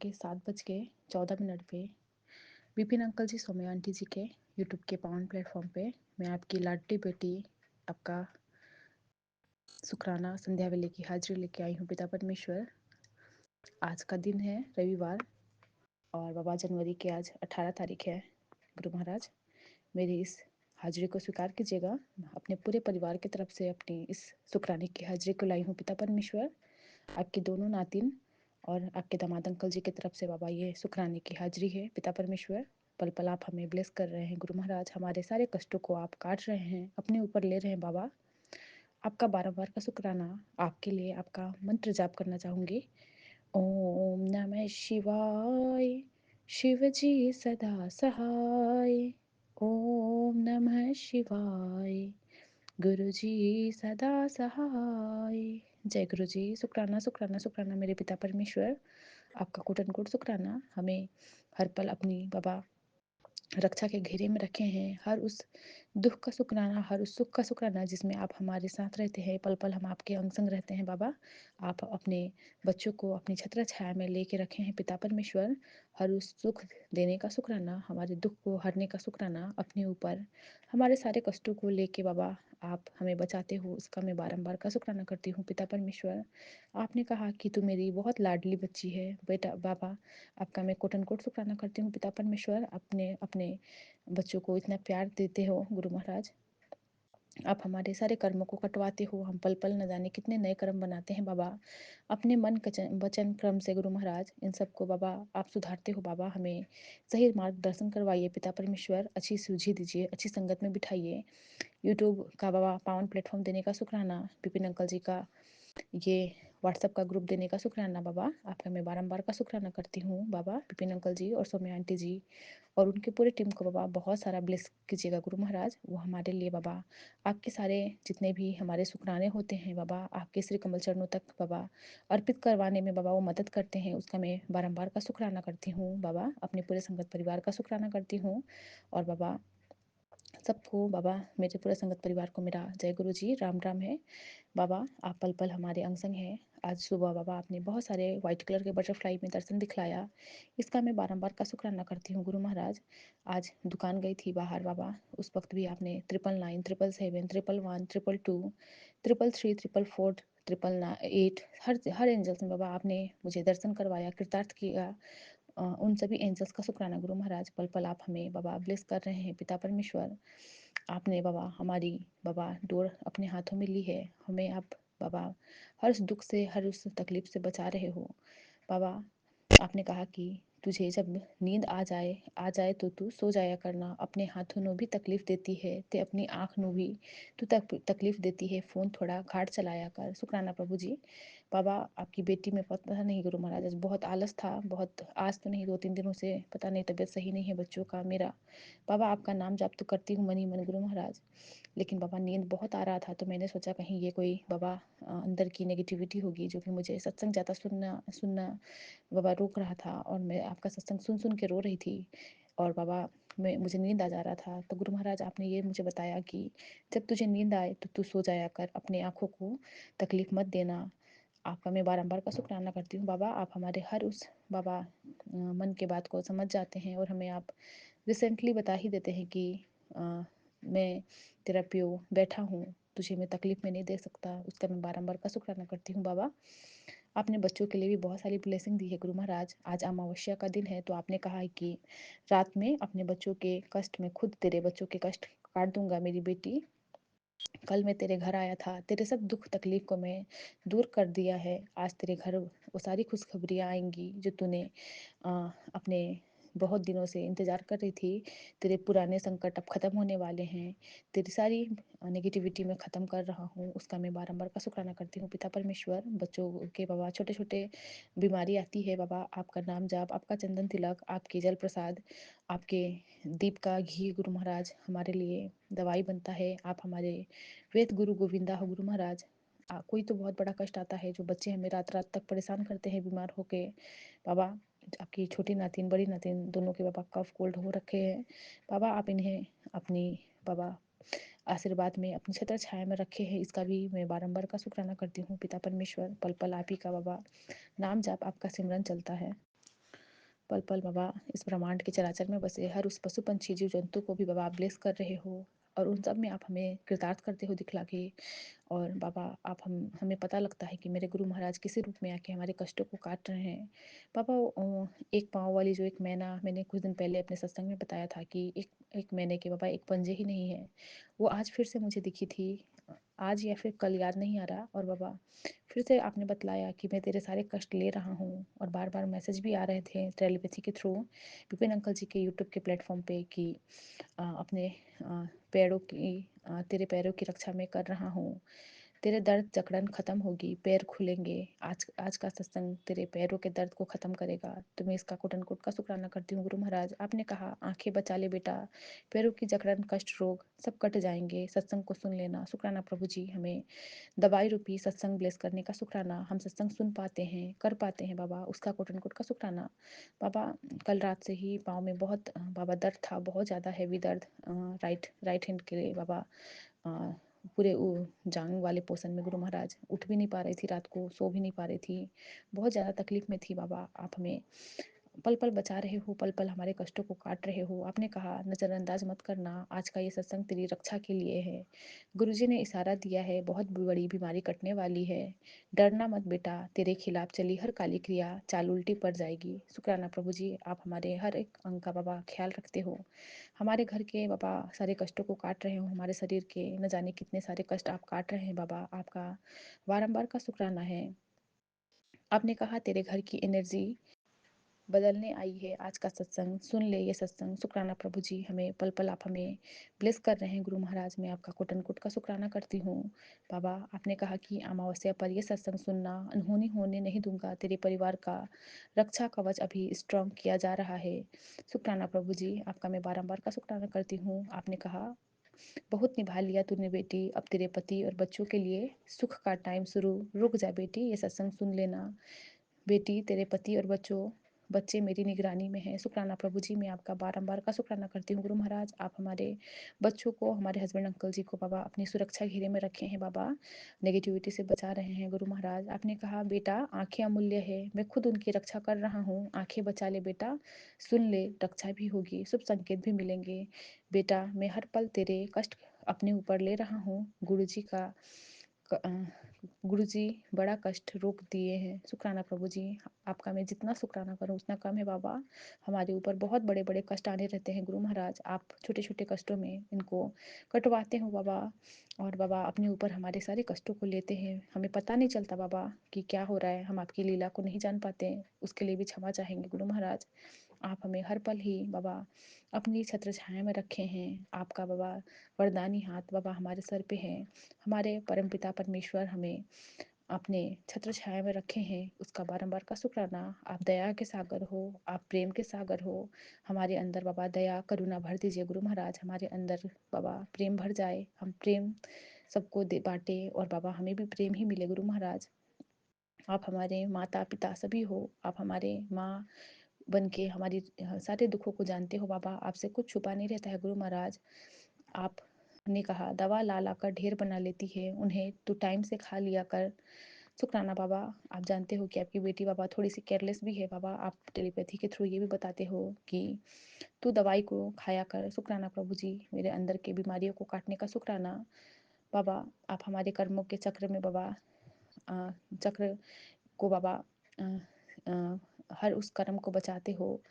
के 7:14 पे विपिन अंकल जी, सौम्या आंटी जी के यूट्यूब के पावन प्लेटफॉर्म पे मैं आपकी लाडली बेटी आपका शुक्राना संध्या वेले की हाजिरी लेके आई हूँ पिता परमेश्वर। आज का दिन है रविवार और बाबा जनवरी के आज 18 तारीख है। गुरु महाराज, मेरी इस हाजिरी को स्वीकार कीजिएगा। अपने पूरे परिवार की तरफ से अपनी इस शुक्राने की हाजिरी को लाई हूँ पिता परमेश्वर। आपके दोनों नातिन और आपके दामाद अंकल जी की तरफ से बाबा ये शुक्राने की हाजिरी है पिता परमेश्वर। पल पल आप हमें ब्लेस कर रहे हैं गुरु महाराज, हमारे सारे कष्टों को आप काट रहे हैं, अपने ऊपर ले रहे हैं बाबा। आपका बारंबार का शुक्राना। आपके लिए आपका मंत्र जाप करना चाहूँगी। ओम नमः शिवाय, शिव जी सदा सहाय। ओम नमः शिवाय, गुरु जी सदा सहाय। जय गुरु जी। शुक्राना शुक्राना शुक्राना मेरे पिता परमेश्वर। आपका कोट एंड कोट शुक्राना। हमें हर पल अपनी बाबा रक्षा के घेरे में रखे हैं। हर उस दुख का शुक्राना, हर उस सुख का शुक्राना जिसमें आप हमारे साथ रहते हैं। पल पल हम आपके अंग संग रहते हैं बाबा। आप अपने बच्चों को अपनी छत्र छाया में लेके रखे हैं पिता परमेश्वर। हर उस सुख देने का शुक्राना, हमारे दुख को हरने का शुक्राना, अपने ऊपर हमारे सारे कष्टों को लेके बाबा आप हमें बचाते हो, उसका मैं बारंबार का शुक्राना करती हूँ पिता परमेश्वर। आपने कहा कि तू मेरी बहुत लाडली बच्ची है बेटा बाबा। आपका मैं कोटन कोट शुक्राना करती हूँ पिता परमेश्वर। अपने अपने बच्चों को इतना प्यार देते हो गुरु महाराज। आप हमारे सारे कर्मों को कटवाते हो। हम पल पल न जाने कितने नए कर्म बनाते हैं बाबा। अपने मन वचन क्रम से गुरु महाराज इन सबको बाबा आप सुधारते हो बाबा। हमें सही मार्गदर्शन करवाइए पिता परमेश्वर। अच्छी सूझी दीजिए, अच्छी संगत में बिठाइए। यूट्यूब का बाबा पावन प्लेटफॉर्म देने का शुक्राना। विपिन अंकल जी का ये व्हाट्सएप का ग्रुप देने का शुक्राना बाबा। आपका मैं बारंबार का शुक्राना करती हूँ बाबा। विपिन अंकल जी और सौम्या आंटी जी और उनके पूरे टीम को बाबा बहुत सारा ब्लेस कीजिएगा गुरु महाराज। वो हमारे लिए बाबा आपके सारे जितने भी हमारे शुक्राने होते हैं बाबा, आपके श्री कमल चरणों तक बाबा अर्पित करवाने में बाबा वो मदद करते हैं। उसका मैं बारंबार का शुक्राना करती हूँ बाबा। अपने पूरे संगत परिवार का शुक्राना करती हूँ। और बाबा सबको बाबा, मेरे पूरे संगत परिवार को मेरा जय गुरु जी, राम राम है बाबा। आप पल पल हमारे अंग संग हैं। आज सुबह बाबा आपने बहुत सारे व्हाइट कलर के बटरफ्लाई में दर्शन दिखलाया, इसका मैं बारंबार का शुक्राना करती हूँ गुरु महाराज। आज दुकान गई थी बाहर बाबा, उस वक्त भी आपने 999, 777, 111, 222, 333, 444, 888 हर एंजल्स में बाबा आपने मुझे दर्शन करवाया, कृतार्थ किया। उन सभी एंजल्स का शुक्राना गुरु महाराज। पल पल आप हमें बाबा ब्लेस कर रहे हैं पिता परमेश्वर। आपने बाबा हमारी बाबा डोर अपने हाथों में ली है। हमें आप बाबा हर उस दुख से, हर उस तकलीफ से बचा रहे हो बाबा। आपने कहा कि तुझे जब नींद आ जाए तो तू सो जाया करना। अपने हाथों नो भी तकलीफ देती है ते अपनी आँख नो भी तू तकलीफ देती है। फ़ोन थोड़ा घाट चलाया कर। शुक्राना प्रभु जी। बाबा आपकी बेटी में पता नहीं गुरु महाराज आज बहुत आलस था, बहुत आज तो नहीं 2-3 दिनों से पता नहीं तबीयत सही नहीं है बच्चों का मेरा। बाबा आपका नाम जाप तो करती हूँ मन ही मन गुरु महाराज, लेकिन बाबा नींद बहुत आ रहा था तो मैंने सोचा कहीं ये कोई बाबा अंदर की नेगेटिविटी होगी जो कि मुझे सत्संग ज़्यादा सुनना सुनना बाबा रोक रहा था। और मैं आपका सत्संग सुन सुन के रो रही थी और बाबा मैं मुझे नींद आ जा रहा था। तो गुरु महाराज आपने ये मुझे बताया कि जब तुझे नींद आए तो तू सो जाया कर, अपने आँखों को तकलीफ मत देना। आपका मैं बारंबार का शुक्राना करती हूँ बाबा। आप हमारे हर उस बाबा मन के बात को समझ जाते हैं और हमें आप रिसेंटली बता ही देते हैं कि मैं तेरा प्यो बैठा हूँ, तुझे मैं तकलीफ में नहीं दे सकता। उसका मैं बारंबार का शुक्राना करती हूँ बाबा। आपने बच्चों के लिए भी बहुत सारी ब्लेसिंग दी है गुरु महाराज। आज अमावस्या का दिन है तो आपने कहा है कि रात में अपने बच्चों के कष्ट में खुद तेरे बच्चों के कष्ट काट दूंगा मेरी बेटी। कल मैं तेरे घर आया था, तेरे सब दुख तकलीफ को मैं दूर कर दिया है। आज तेरे घर वो सारी खुशखबरियाँ आएंगी जो तूने अपने बहुत दिनों से इंतज़ार कर रही थी। तेरे पुराने संकट अब ख़त्म होने वाले हैं। तेरी सारी नेगेटिविटी मैं ख़त्म कर रहा हूँ, उसका मैं बारंबार का शुक्राना करती हूँ पिता परमेश्वर। बच्चों के बाबा छोटे छोटे बीमारी आती है बाबा, आपका नाम जाप, आपका चंदन तिलक, आपके जल प्रसाद, आपके दीप का घी गुरु महाराज हमारे लिए दवाई बनता है। आप हमारे वेद गुरु गोविंदा हो गुरु महाराज। कोई तो बहुत बड़ा कष्ट आता है जो बच्चे हमें रात रात तक परेशान करते हैं बीमार होके बाबा। आपकी छोटी नातिन बड़ी नातिन दोनों के बाबा कफ कोल्ड हो रखे हैं बाबा। आप इन्हें अपनी बाबा आशीर्वाद में अपनी छत्र छाया में रखे हैं, इसका भी मैं बारंबार का शुक्राना करती हूँ पिता परमेश्वर। पल पल आप ही का बाबा नाम जाप, आपका सिमरन चलता है। पल पल बाबा इस ब्रह्मांड के चराचर में बसे हर उस पशु पंछी जीव जंतु को भी बाबा आप ब्लेस कर रहे हो, और उन सब में आप हमें कृतार्थ करते हो दिखला के। और बाबा आप हमें पता लगता है कि मेरे गुरु महाराज किसी रूप में आके हमारे कष्टों को काट रहे हैं। पापा एक पाँव वाली जो एक मैना मैंने कुछ दिन पहले अपने सत्संग में बताया था कि एक एक मैने के बाबा एक पंजे ही नहीं है, वो आज फिर से मुझे दिखी थी। आज या फिर कल याद नहीं आ रहा। और बाबा फिर से आपने बतलाया कि मैं तेरे सारे कष्ट ले रहा हूँ, और बार बार मैसेज भी आ रहे थे टेलीपैथी के थ्रू विपिन अंकल जी के यूट्यूब के प्लेटफॉर्म पे कि अपने पैरों की तेरे पैरों की रक्षा मैं कर रहा हूँ, तेरे दर्द जकड़न खत्म होगी, पैर खुलेंगे। आज आज का सत्संग तेरे पैरों के दर्द को खत्म करेगा। तो मैं इसका कोटन कोट का शुक्राना करती हूँ गुरु महाराज। आपने कहा आंखें बचा ले बेटा, पैरों की जकड़न कष्ट रोग सब कट जाएंगे, सत्संग को सुन लेना। शुक्राना प्रभु जी, हमें दवाई रूपी सत्संग ब्लेस करने का शुक्राना। हम सत्संग सुन पाते हैं, कर पाते हैं बाबा, उसका कोटन कोट का शुक्राना। बाबा कल रात से ही पाँव में बहुत बाबा दर्द था, बहुत ज़्यादा हैवी दर्द, राइट राइट हैंड के लिए बाबा, पूरे जांग वाले पोर्शन में गुरु महाराज। उठ भी नहीं पा रही थी, रात को सो भी नहीं पा रही थी, बहुत ज़्यादा तकलीफ में थी बाबा। आप हमें पल पल बचा रहे हो, पल पल हमारे कष्टों को काट रहे हो। आपने कहा नज़रअंदाज मत करना, आज का ये सत्संग तेरी रक्षा के लिए है। गुरुजी ने इशारा दिया है, बहुत बड़ी बीमारी कटने वाली है, डरना मत बेटा, तेरे खिलाफ चली हर काली क्रिया चाल उल्टी पड़ जाएगी। शुक्राना प्रभु जी, आप हमारे हर एक अंग का बाबा ख्याल रखते हो, हमारे घर के बाबा सारे कष्टों को काट रहे हो, हमारे शरीर के न जाने कितने सारे कष्ट आप काट रहे हैं बाबा। आपका बारंबार का शुक्राना है। आपने कहा तेरे घर की एनर्जी बदलने आई है, आज का सत्संग सुन ले ये सत्संग। शुक्राना प्रभु जी, हमें पल पल आप हमें ब्लेस कर रहे हैं गुरु महाराज। मैं आपका कोटन कोट का शुक्राना करती हूँ बाबा। आपने कहा कि अमावस्या पर ये सत्संग सुनना, अनहोनी होने नहीं दूंगा, तेरे परिवार का रक्षा कवच अभी स्ट्रॉन्ग किया जा रहा है। शुक्राना प्रभु जी, आपका मैं बारंबार का शुक्राना करती हूँ। आपने कहा बहुत निभा लिया तूने बेटी, अब तेरे पति और बच्चों के लिए सुख का टाइम शुरू, रुक जा बेटी ये सत्संग सुन लेना। बेटी तेरे पति और बच्चे मेरी निगरानी में हैं। शुक्राना प्रभु जी, मैं आपका बारंबार का शुक्राना करती हूँ गुरु महाराज। आप हमारे बच्चों को, हमारे हस्बैंड अंकल जी को बाबा अपनी सुरक्षा घेरे में रखे हैं बाबा, नेगेटिविटी से बचा रहे हैं गुरु महाराज। आपने कहा बेटा आंखें अमूल्य है, मैं खुद उनकी रक्षा कर रहा हूँ, आंखें बचा ले बेटा, सुन ले, रक्षा भी होगी, शुभ संकेत भी मिलेंगे। बेटा मैं हर पल तेरे कष्ट अपने ऊपर ले रहा हूँ, गुरु जी बड़ा कष्ट रोक दिए हैं। शुक्राना प्रभु जी, आपका मैं जितना शुक्राना करूँ उतना कम है बाबा। हमारे ऊपर बहुत बड़े बड़े कष्ट आने रहते हैं गुरु महाराज, आप छोटे छोटे कष्टों में इनको कटवाते हो बाबा। और बाबा अपने ऊपर हमारे सारे कष्टों को लेते हैं, हमें पता नहीं चलता बाबा कि क्या हो रहा है, हम आपकी लीला को नहीं जान पाते, उसके लिए भी क्षमा चाहेंगे गुरु महाराज। आप हमें हर पल ही बाबा अपनी छत्र छाया में रखे हैं। आपका बाबा वरदानी हाथ बाबा हमारे सर पे है, हमारे परमपिता परमेश्वर हमें अपने छत्र छाया में रखे हैं, उसका बारंबार का शुक्राना। आप दया के सागर हो, आप प्रेम के सागर हो, हमारे अंदर बाबा दया करुणा भर दीजिए गुरु महाराज। हमारे अंदर बाबा प्रेम भर जाए, हम प्रेम सबको दे बांटे, और बाबा हमें भी प्रेम ही मिले गुरु महाराज। आप हमारे माता पिता सभी हो, आप हमारे माँ बन के हमारी सारे दुखों को जानते हो बाबा, आपसे कुछ छुपा नहीं रहता है गुरु महाराज। आपने कहा दवा ला ला कर ढेर बना लेती है, उन्हें तू टाइम से खा लिया कर। शुक्राना बाबा, आप जानते हो कि आपकी बेटी बाबा थोड़ी सी केयरलेस भी है बाबा, आप टेलीपैथी के थ्रू ये भी बताते हो कि तू दवाई को खाया कर। शुक्राना प्रभु जी, मेरे अंदर के बीमारियों को काटने का शुक्राना बाबा। आप हमारे कर्मों के चक्र में बाबा चक्र को बाबा अ, अ, हर उस कर्म को बचाते हो।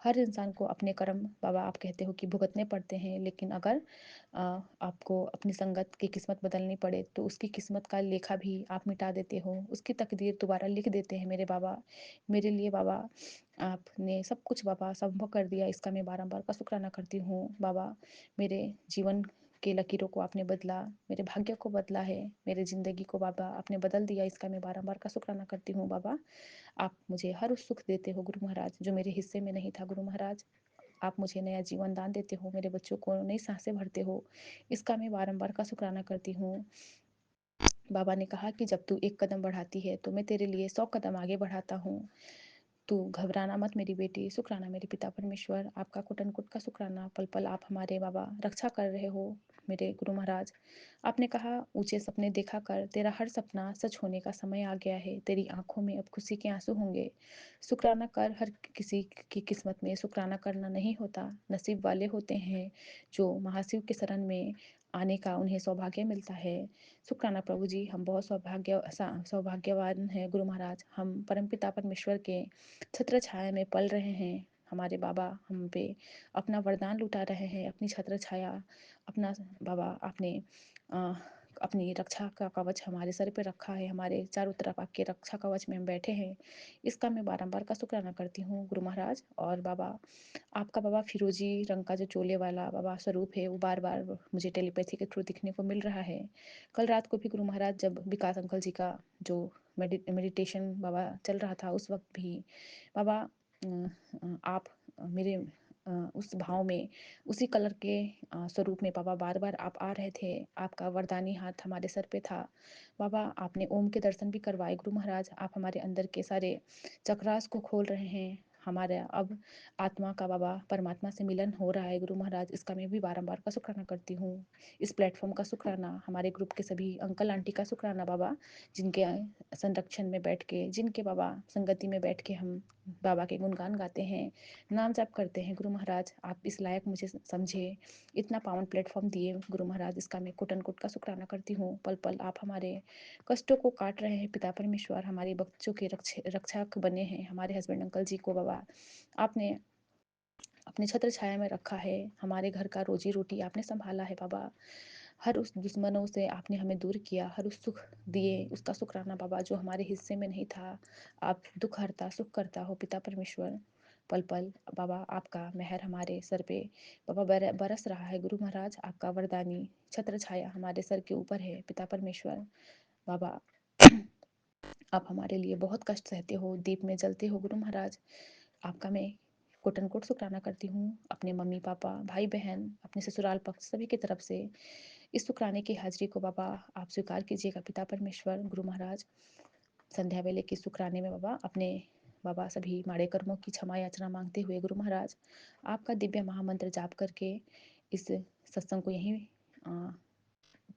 हर इंसान को अपने कर्म बाबा आप कहते हो कि भुगतने पड़ते हैं, लेकिन अगर आपको अपनी संगत की किस्मत बदलनी पड़े तो उसकी किस्मत का लेखा भी आप मिटा देते हो, उसकी तकदीर दोबारा लिख देते हैं मेरे बाबा। मेरे लिए बाबा आपने सब कुछ बाबा संभव कर दिया, इसका मैं बारंबार का शुक्राना करती हूँ बाबा। मेरे जीवन के लकीरों को आपने बदला, मेरे भाग्य को बदला है, मेरे ज़िंदगी को बाबा आपने बदल दिया, इसका मैं बारंबार का शुक्राना करती हूँ बाबा। आप मुझे हर उस सुख देते हो गुरु महाराज जो मेरे हिस्से में नहीं था गुरु महाराज। आप मुझे नया जीवन दान देते हो, मेरे बच्चों को नई सांसें भरते हो, इसका मैं बारंबार का शुक्राना करती हूँ। बाबा ने कहा कि जब तू एक कदम बढ़ाती है तो मैं तेरे लिए 100 कदम आगे बढ़ाता हूँ, तू घबराना मत मेरी बेटी। शुक्राना मेरे पिता परमेश्वर, आपका कोटन कोट का शुक्राना, पल पल आप हमारे बाबा रक्षा कर रहे हो। मेरे गुरु महाराज। आपने कहा, ऊंचे सपने देखा कर, तेरा हर सपना सच होने का समय आ गया है, तेरी आंखों में अब खुशी के आंसू होंगे। शुक्राना कर, हर किसी की किस्मत में शुक्राना करना नहीं होता। नसीब वाले होते हैं जो महाशिव के शरण में आने का उन्हें सौभाग्य मिलता है। शुक्राना प्रभु जी, हम बहुत सौभाग्यवान हैं गुरु महाराज। हम परमपिता परमेश्वर के छत्र छाया में पल रहे हैं। हमारे बाबा हम पे अपना वरदान लुटा रहे हैं, अपनी छत्र छाया, अपना बाबा आपने अपनी रक्षा का कवच हमारे सर पे रखा है, हमारे चारों तरफ आपके रक्षा कवच में हम बैठे हैं। इसका मैं बारंबार का शुक्राना करती हूँ गुरु महाराज। और बाबा, आपका बाबा फिरोजी रंग का जो चोले वाला बाबा स्वरूप है, वो बार बार मुझे टेलीपैथी के थ्रू दिखने को मिल रहा है। कल रात को भी गुरु महाराज, जब विकास अंकल जी का जो मेडिटेशन बाबा चल रहा था, उस वक्त भी बाबा आप मेरे उस भाव में, उसी कलर के स्वरूप में बाबा बार बार आप आ रहे थे। आपका वरदानी हाथ हमारे सर पे था बाबा। आपने ओम के दर्शन भी करवाए गुरु महाराज। आप हमारे अंदर के सारे चक्रास को खोल रहे हैं। हमारे अब आत्मा का बाबा परमात्मा से मिलन हो रहा है गुरु महाराज। इसका मैं भी बारंबार का शुक्राना करती हूँ। इस प्लेटफॉर्म का शुक्राना, हमारे ग्रुप के सभी अंकल आंटी का शुक्राना बाबा, जिनके संरक्षण में बैठ के, जिनके बाबा संगति में बैठ के हम बाबा के गुणगान गाते हैं, नाम जाप करते हैं गुरु महाराज। आप इस लायक मुझे समझे, इतना पावन प्लेटफॉर्म दिए गुरु महाराज, इसका मैं कोटन कोट का शुक्राना करती हूँ। पल पल आप हमारे कष्टों को काट रहे हैं पिता परमेश्वर, हमारे बच्चों के रक्षक बने हैं। हमारे हस्बैंड अंकल जी को बाबा आपने अपने छत्र छाया में रखा है। हमारे घर का रोजी रोटी आपने संभाला है बाबा। हर उस दुश्मनों से आपने हमें दूर किया, हर उस सुख दिए, उसका शुक्राना बाबा जो हमारे हिस्से में नहीं था। आप दुख हरता सुख करता हो पिता परमेश्वर। पल पल बाबा आपका मेहर हमारे सर पे बाबा बरस रहा है गुरु महाराज। आपका वरदानी छत्र छाया हमारे सर के ऊपर है पिता परमेश्वर। बाबा आप हमारे लिए बहुत कष्ट सहते हो, दीप में जलते हो गुरु महाराज। आपका मैं कोटन कोट शुक्राना करती हूँ, अपने मम्मी पापा भाई बहन अपने ससुराल पक्ष सभी की तरफ से। इस शुक्राने की हाजिरी को बाबा आप स्वीकार कीजिएगा पिता परमेश्वर गुरु महाराज। संध्या वेले के शुक्राने में बाबा अपने बाबा सभी माड़े कर्मों की क्षमा याचना मांगते हुए गुरु महाराज आपका दिव्य महामंत्र जाप करके इस सत्संग को यहीं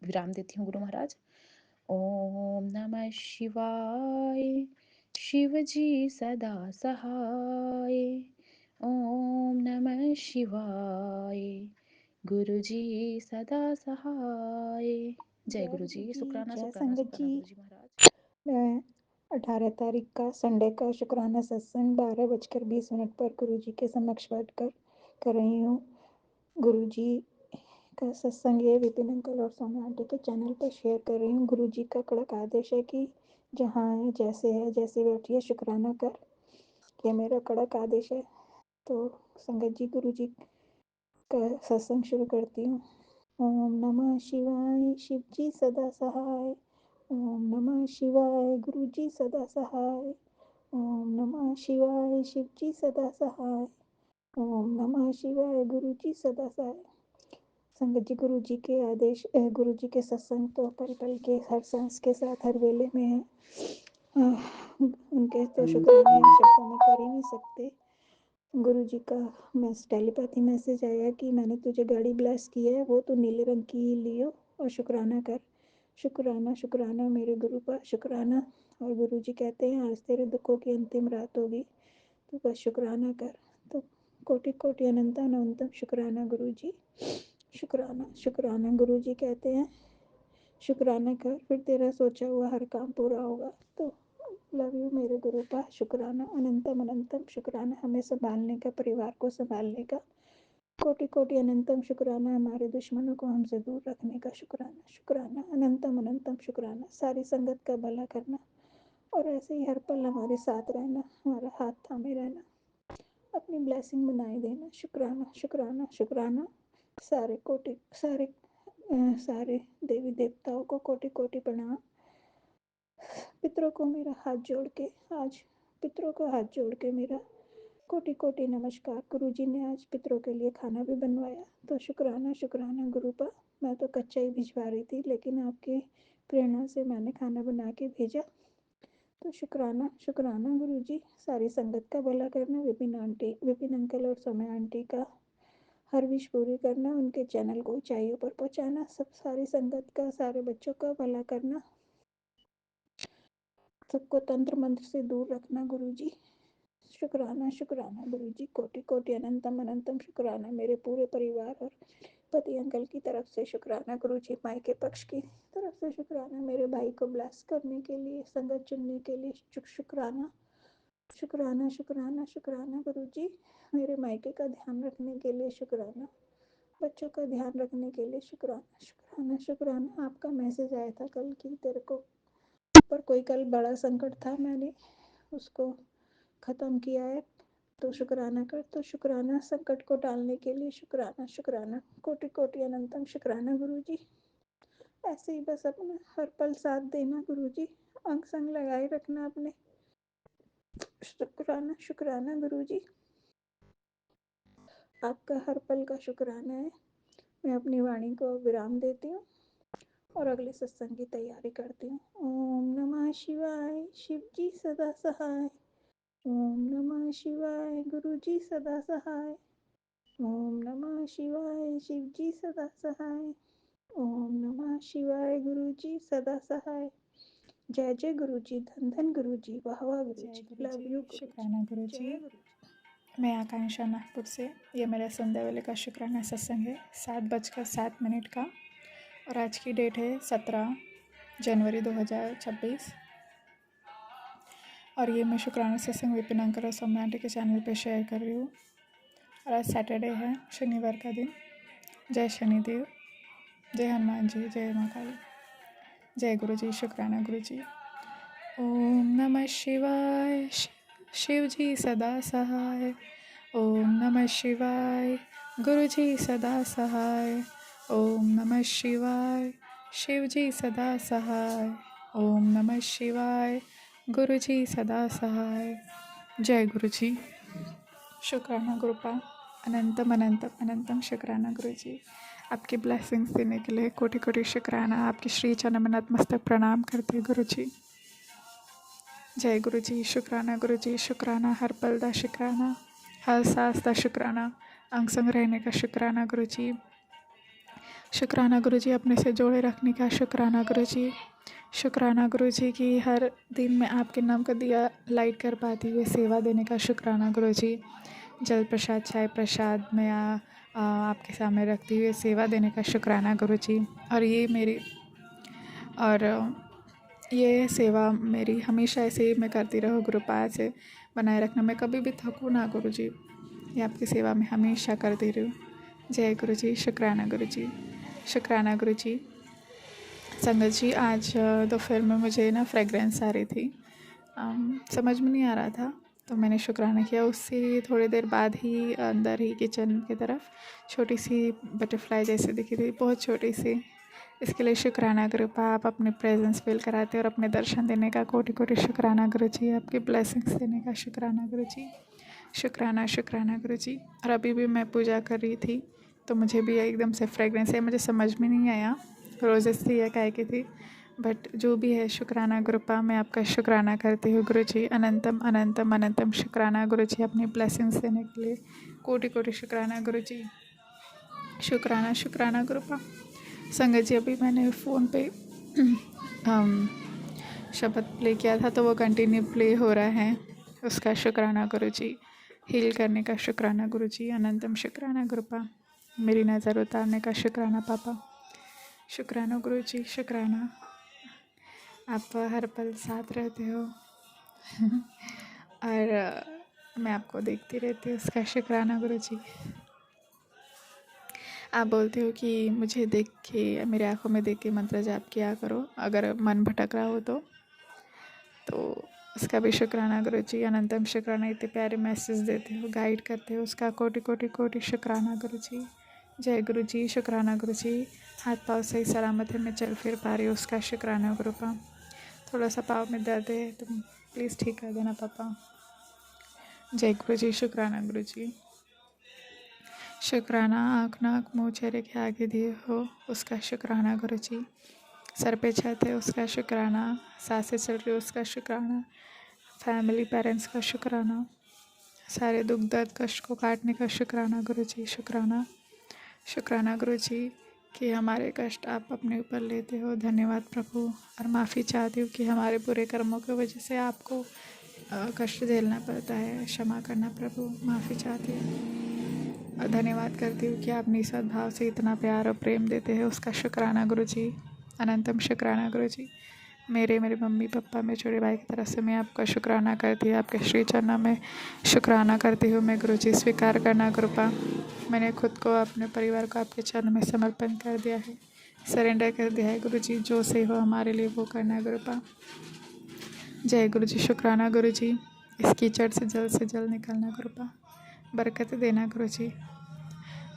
विराम देती हूँ गुरु महाराज। ओम नमः शिवाय, शिव जी सदा सहाय। ओम नमः शिवाय, गुरु जी सदा सहाय। जय जय गुरु गुरु जी। जी, शुक्राना जय शुक्राना संगत शुक्राना जी। गुरु जी महाराज। मैं 18 तारीख का संडे का शुक्राना सत्संग 12:20 पर गुरु जी के समक्ष बैठकर कर रही हूँ। गुरु जी का सत्संग ये विपिन अंकल और सोना आंटी के चैनल पर शेयर कर रही हूँ। गुरु जी का कड़क आदेश है कि जहाँ है जैसे बैठिए शुक्राना कर। ये मेरा कड़क आदेश है। तो संगत जी, गुरु जी का सत्संग शुरू करती हूँ। ओम नमः शिवाय, शिव जी सदा सहाय। ओम नमः शिवाय, गुरु जी सदा सहाय। ओम नमः शिवाय, शिव जी सदा सहाय। ओम नमः शिवाय, गुरु जी सदा सहाय। संगत जी, गुरु जी के आदेश, गुरु जी के सत्संग तो पल पल के हर सांस के साथ हर वेले में है। उनके तो शुक्राने हम शब्दों में कर ही नहीं सकते। गुरु जी का टेलीपैथी मैसेज आया कि मैंने तुझे गाड़ी ब्लेस की है, वो तो नीले रंग की ही लियो और शुक्राना कर। शुक्राना शुक्राना मेरे गुरु का शुक्राना। और गुरु जी कहते हैं आज तेरे दुखों की अंतिम रात होगी, तो बस शुक्राना कर। तो कोटि कोटि अनंत अनंतम शुक्राना गुरु जी। शुक्राना शुक्राना गुरु जी कहते हैं शुक्राना कर, फिर तेरा सोचा हुआ हर काम पूरा होगा। तो लव यू मेरे गुरु का शुक्राना, अनंतम अनंतम शुक्राना हमें संभालने का, परिवार को संभालने का। कोटि कोटि अनंतम शुक्राना हमारे दुश्मनों को हमसे दूर रखने का। शुक्राना शुक्राना अनंतम अनंतम शुक्राना सारी संगत का भला करना और ऐसे ही हर पल हमारे साथ रहना, हमारा हाथ थामे रहना, अपनी ब्लेसिंग बनाए देना। शुक्राना शुक्राना शुक्राना। सारे कोटि सारे सारे देवी देवताओं को कोटि कोटि प्रणाम। पितरों को मेरा हाथ जोड़ के आज पितरों को हाथ जोड़ के मेरा कोटि कोटि नमस्कार। गुरु जी ने आज पितरों के लिए खाना भी बनवाया, तो शुक्राना शुक्राना गुरु पा। मैं तो कच्चा ही भिजवा रही थी, लेकिन आपकी प्रेरणा से मैंने खाना बना के भेजा। तो शुक्राना शुक्राना गुरु जी। सारी संगत का भला करना, विपिन अंकल और समय आंटी का हर विश पूरी करना, उनके चैनल को ऊंचाइयों पर पहुंचाना, सब सारी संगत का, सारे बच्चों का भला करना, सबको तंत्र मंत्र से दूर रखना गुरुजी। शुक्राना शुक्राना गुरुजी, कोटि कोटि अनंतम अनंतम शुक्राना मेरे पूरे परिवार और पति अंकल की तरफ से शुक्राना गुरुजी, माई के पक्ष की तरफ से शुक्राना, मेरे भाई को ब्लेस करने के लिए, संगत चुनने के लिए शुक्राना शुक्राना शुक्राना शुक्राना गुरुजी, मेरे मायके का ध्यान रखने के लिए शुक्राना, बच्चों का ध्यान रखने के लिए शुक्राना शुक्राना शुक्राना। आपका मैसेज आया था कल की तेरे को, पर कोई कल बड़ा संकट था, मैंने उसको ख़त्म किया है, तो शुक्राना कर। तो शुक्राना संकट को टालने के लिए शुक्राना शुक्राना, कोटि कोटि अनंतम शुक्राना गुरुजी। ऐसे ही बस अपना हर पल साथ देना गुरुजी, अंग संग लगाए रखना अपने। शुक्राना शुक्राना गुरुजी, आपका हर पल का शुक्राना है। मैं अपनी वाणी को विराम देती हूँ और अगले सत्संग की तैयारी करती हूँ। ओम नमः शिवाय, शिव जी सदा सहाय। ओम नमः शिवाय, गुरु जी सदा सहाय। ओम नमः शिवाय, शिव जी सदा सहाय। ओम नमः शिवाय, गुरु जी सदा सहाय। जय जय गुरु जी, धन धन गुरु जी, वाह वाह गुरु जय जी, गुरु लव जी, यू गुरु जी, शुक्राना गुरु जी। जय गुरु जी। मैं आकांक्षा नागपुर से। ये मेरा संध्या वेले का शुक्राना सत्संग है, 7:07 का, और आज की डेट है 17 जनवरी 2026। और ये मैं शुक्राना सत्संग विपिन अंकल और सौम्या आंटी के चैनल पे शेयर कर रही हूँ। और आज सैटरडे है, शनिवार का दिन। जय शनिदेव, जय हनुमान जी, जय माँ काली। जय गुरु जी, शुक्राना गुरु जी। ओम नमः शिवाय, शिव जी सदा सहाय। ओम नमः शिवाय, गुरु जी सदा सहाय। ओम नमः शिवाय, शिव जी सदा सहाय। ओम नमः शिवाय, गुरु जी सदा सहाय। जय गुरु जी, शुक्राना गुरुपा, अनंतम अनंतम अनंतम शुक्राना गुरु जी। आपकी ब्लेसिंग्स देने के लिए कोटि कोटि शुक्राना। आपके श्री चरण में नतमस्तक प्रणाम करते गुरु जी। जय गुरु जी, शुक्राना गुरु जी, शुक्राना हर पल का शुक्राना, हर सांस का शुक्राना, अंग संग रहने का शुक्राना गुरु जी। शुक्राना गुरु जी, अपने से जोड़े रखने का शुक्राना गुरु जी। शुक्राना गुरु जी की हर दिन में आपके नाम का दिया लाइट कर पाती हुए सेवा देने का शुक्राना गुरु जी। जल प्रसाद, चाय प्रसाद में आपके सामने रखती हुए सेवा देने का शुक्राना गुरु जी। और ये सेवा मेरी हमेशा ऐसे ही मैं करती रहूँ, गुरुपाद से बनाए रखना। मैं कभी भी थकूँ ना गुरु जी, ये आपकी सेवा में हमेशा करती रहूँ। जय गुरु जी, शुक्राना गुरु जी, शुक्राना गुरु जी। संगत जी, आज दोपहर में मुझे ना फ्रेगरेंस आ रही थी, समझ में नहीं आ रहा था, तो मैंने शुक्राना किया। उससे थोड़ी देर बाद ही अंदर ही किचन की तरफ छोटी सी बटरफ्लाई जैसी दिखी थी, बहुत छोटी सी। इसके लिए शुक्राना गुरु आप अपने प्रेजेंस फील कराते और अपने दर्शन देने का कोटि कोटि शुक्राना गुरु जी। आपकी ब्लेसिंग्स देने का शुक्राना गुरु जी, शुक्राना शुक्राना गुरु जी। और अभी भी मैं पूजा कर रही थी, तो मुझे भी एकदम से फ्रेगरेंस है, मुझे समझ में नहीं आया रोजेस थी या काय की थी, बट जो भी है शुक्राना गुरुपा, मैं आपका शुक्राना करती हूँ गुरु जी। अनंतम अनंतम अनंतम शुक्राना गुरु जी, अपनी ब्लेसिंग्स देने के लिए कोटि कोटि शुक्राना गुरु जी। शुक्राना शुक्राना गुरुपा। संगत जी, अभी मैंने फ़ोन पे शब्द प्ले किया था, तो वो कंटिन्यू प्ले हो रहा है, उसका शुक्राना गुरु जी। हील करने का शुक्राना गुरु जी, अनंतम शुक्राना गुरुपा। मेरी नज़र उतारने का शुक्राना पापा। शुक्राना गुरु जी, शुक्राना, आप हर पल साथ रहते हो और मैं आपको देखती रहती हूँ, उसका शुक्राना गुरु जी। आप बोलते हो कि मुझे देख के, मेरे आँखों में देख के मंत्र जाप किया करो अगर मन भटक रहा हो तो उसका भी शुक्राना गुरु जी। अनंतम शुक्राना, इतने प्यारे मैसेज देते हो, गाइड करते हो, उसका कोटि कोटि कोटि शुक्राना गुरु जी। जय गुरु जी, शुक्राना गुरु जी। हाथ पाँव सही सलामत है, मैं चल फिर पा रही हूँ, उसका शुक्राना गुरु पा। थोड़ा सा पाँव में दर्द है, तुम प्लीज़ ठीक कर देना पापा। जय गुरु जी, शुक्राना गुरु जी। शुक्राना, आँख नाक मुँह चेहरे के आगे दिए हो, उसका शुक्राना गुरु जी। सर पे छत है, उसका शुक्राना। सांसें चल रही हो, उसका शुक्राना। फैमिली पेरेंट्स का शुक्राना। सारे दुख दर्द कष्ट को काटने का शुक्राना गुरु जी, शुक्राना। शुक्राना गुरु जी कि हमारे कष्ट आप अपने ऊपर लेते हो। धन्यवाद प्रभु। और माफ़ी चाहती हूँ कि हमारे बुरे कर्मों की वजह से आपको कष्ट झेलना पड़ता है। क्षमा करना प्रभु, माफ़ी चाहती हूँ। और धन्यवाद करती हूँ कि आप निस्वार्थ भाव से इतना प्यार और प्रेम देते हैं, उसका शुक्राना गुरु जी। अनंतम शुक्राना गुरु जी। मेरे मम्मी पापा में छोटे भाई की तरफ से मैं आपका शुक्राना करती हूँ। आपके श्री चरणों में शुक्राना करती हूँ मैं गुरु जी। स्वीकार करना कृपा। मैंने खुद को, अपने परिवार को आपके चरण में समर्पण कर दिया है, सरेंडर कर दिया है गुरु जी। जो से हो हमारे लिए वो करना कृपा। जय गुरु जी। शुक्राना गुरु जी। इस कीचड़ से जल्द निकलना कृपा। बरकत देना गुरु जी।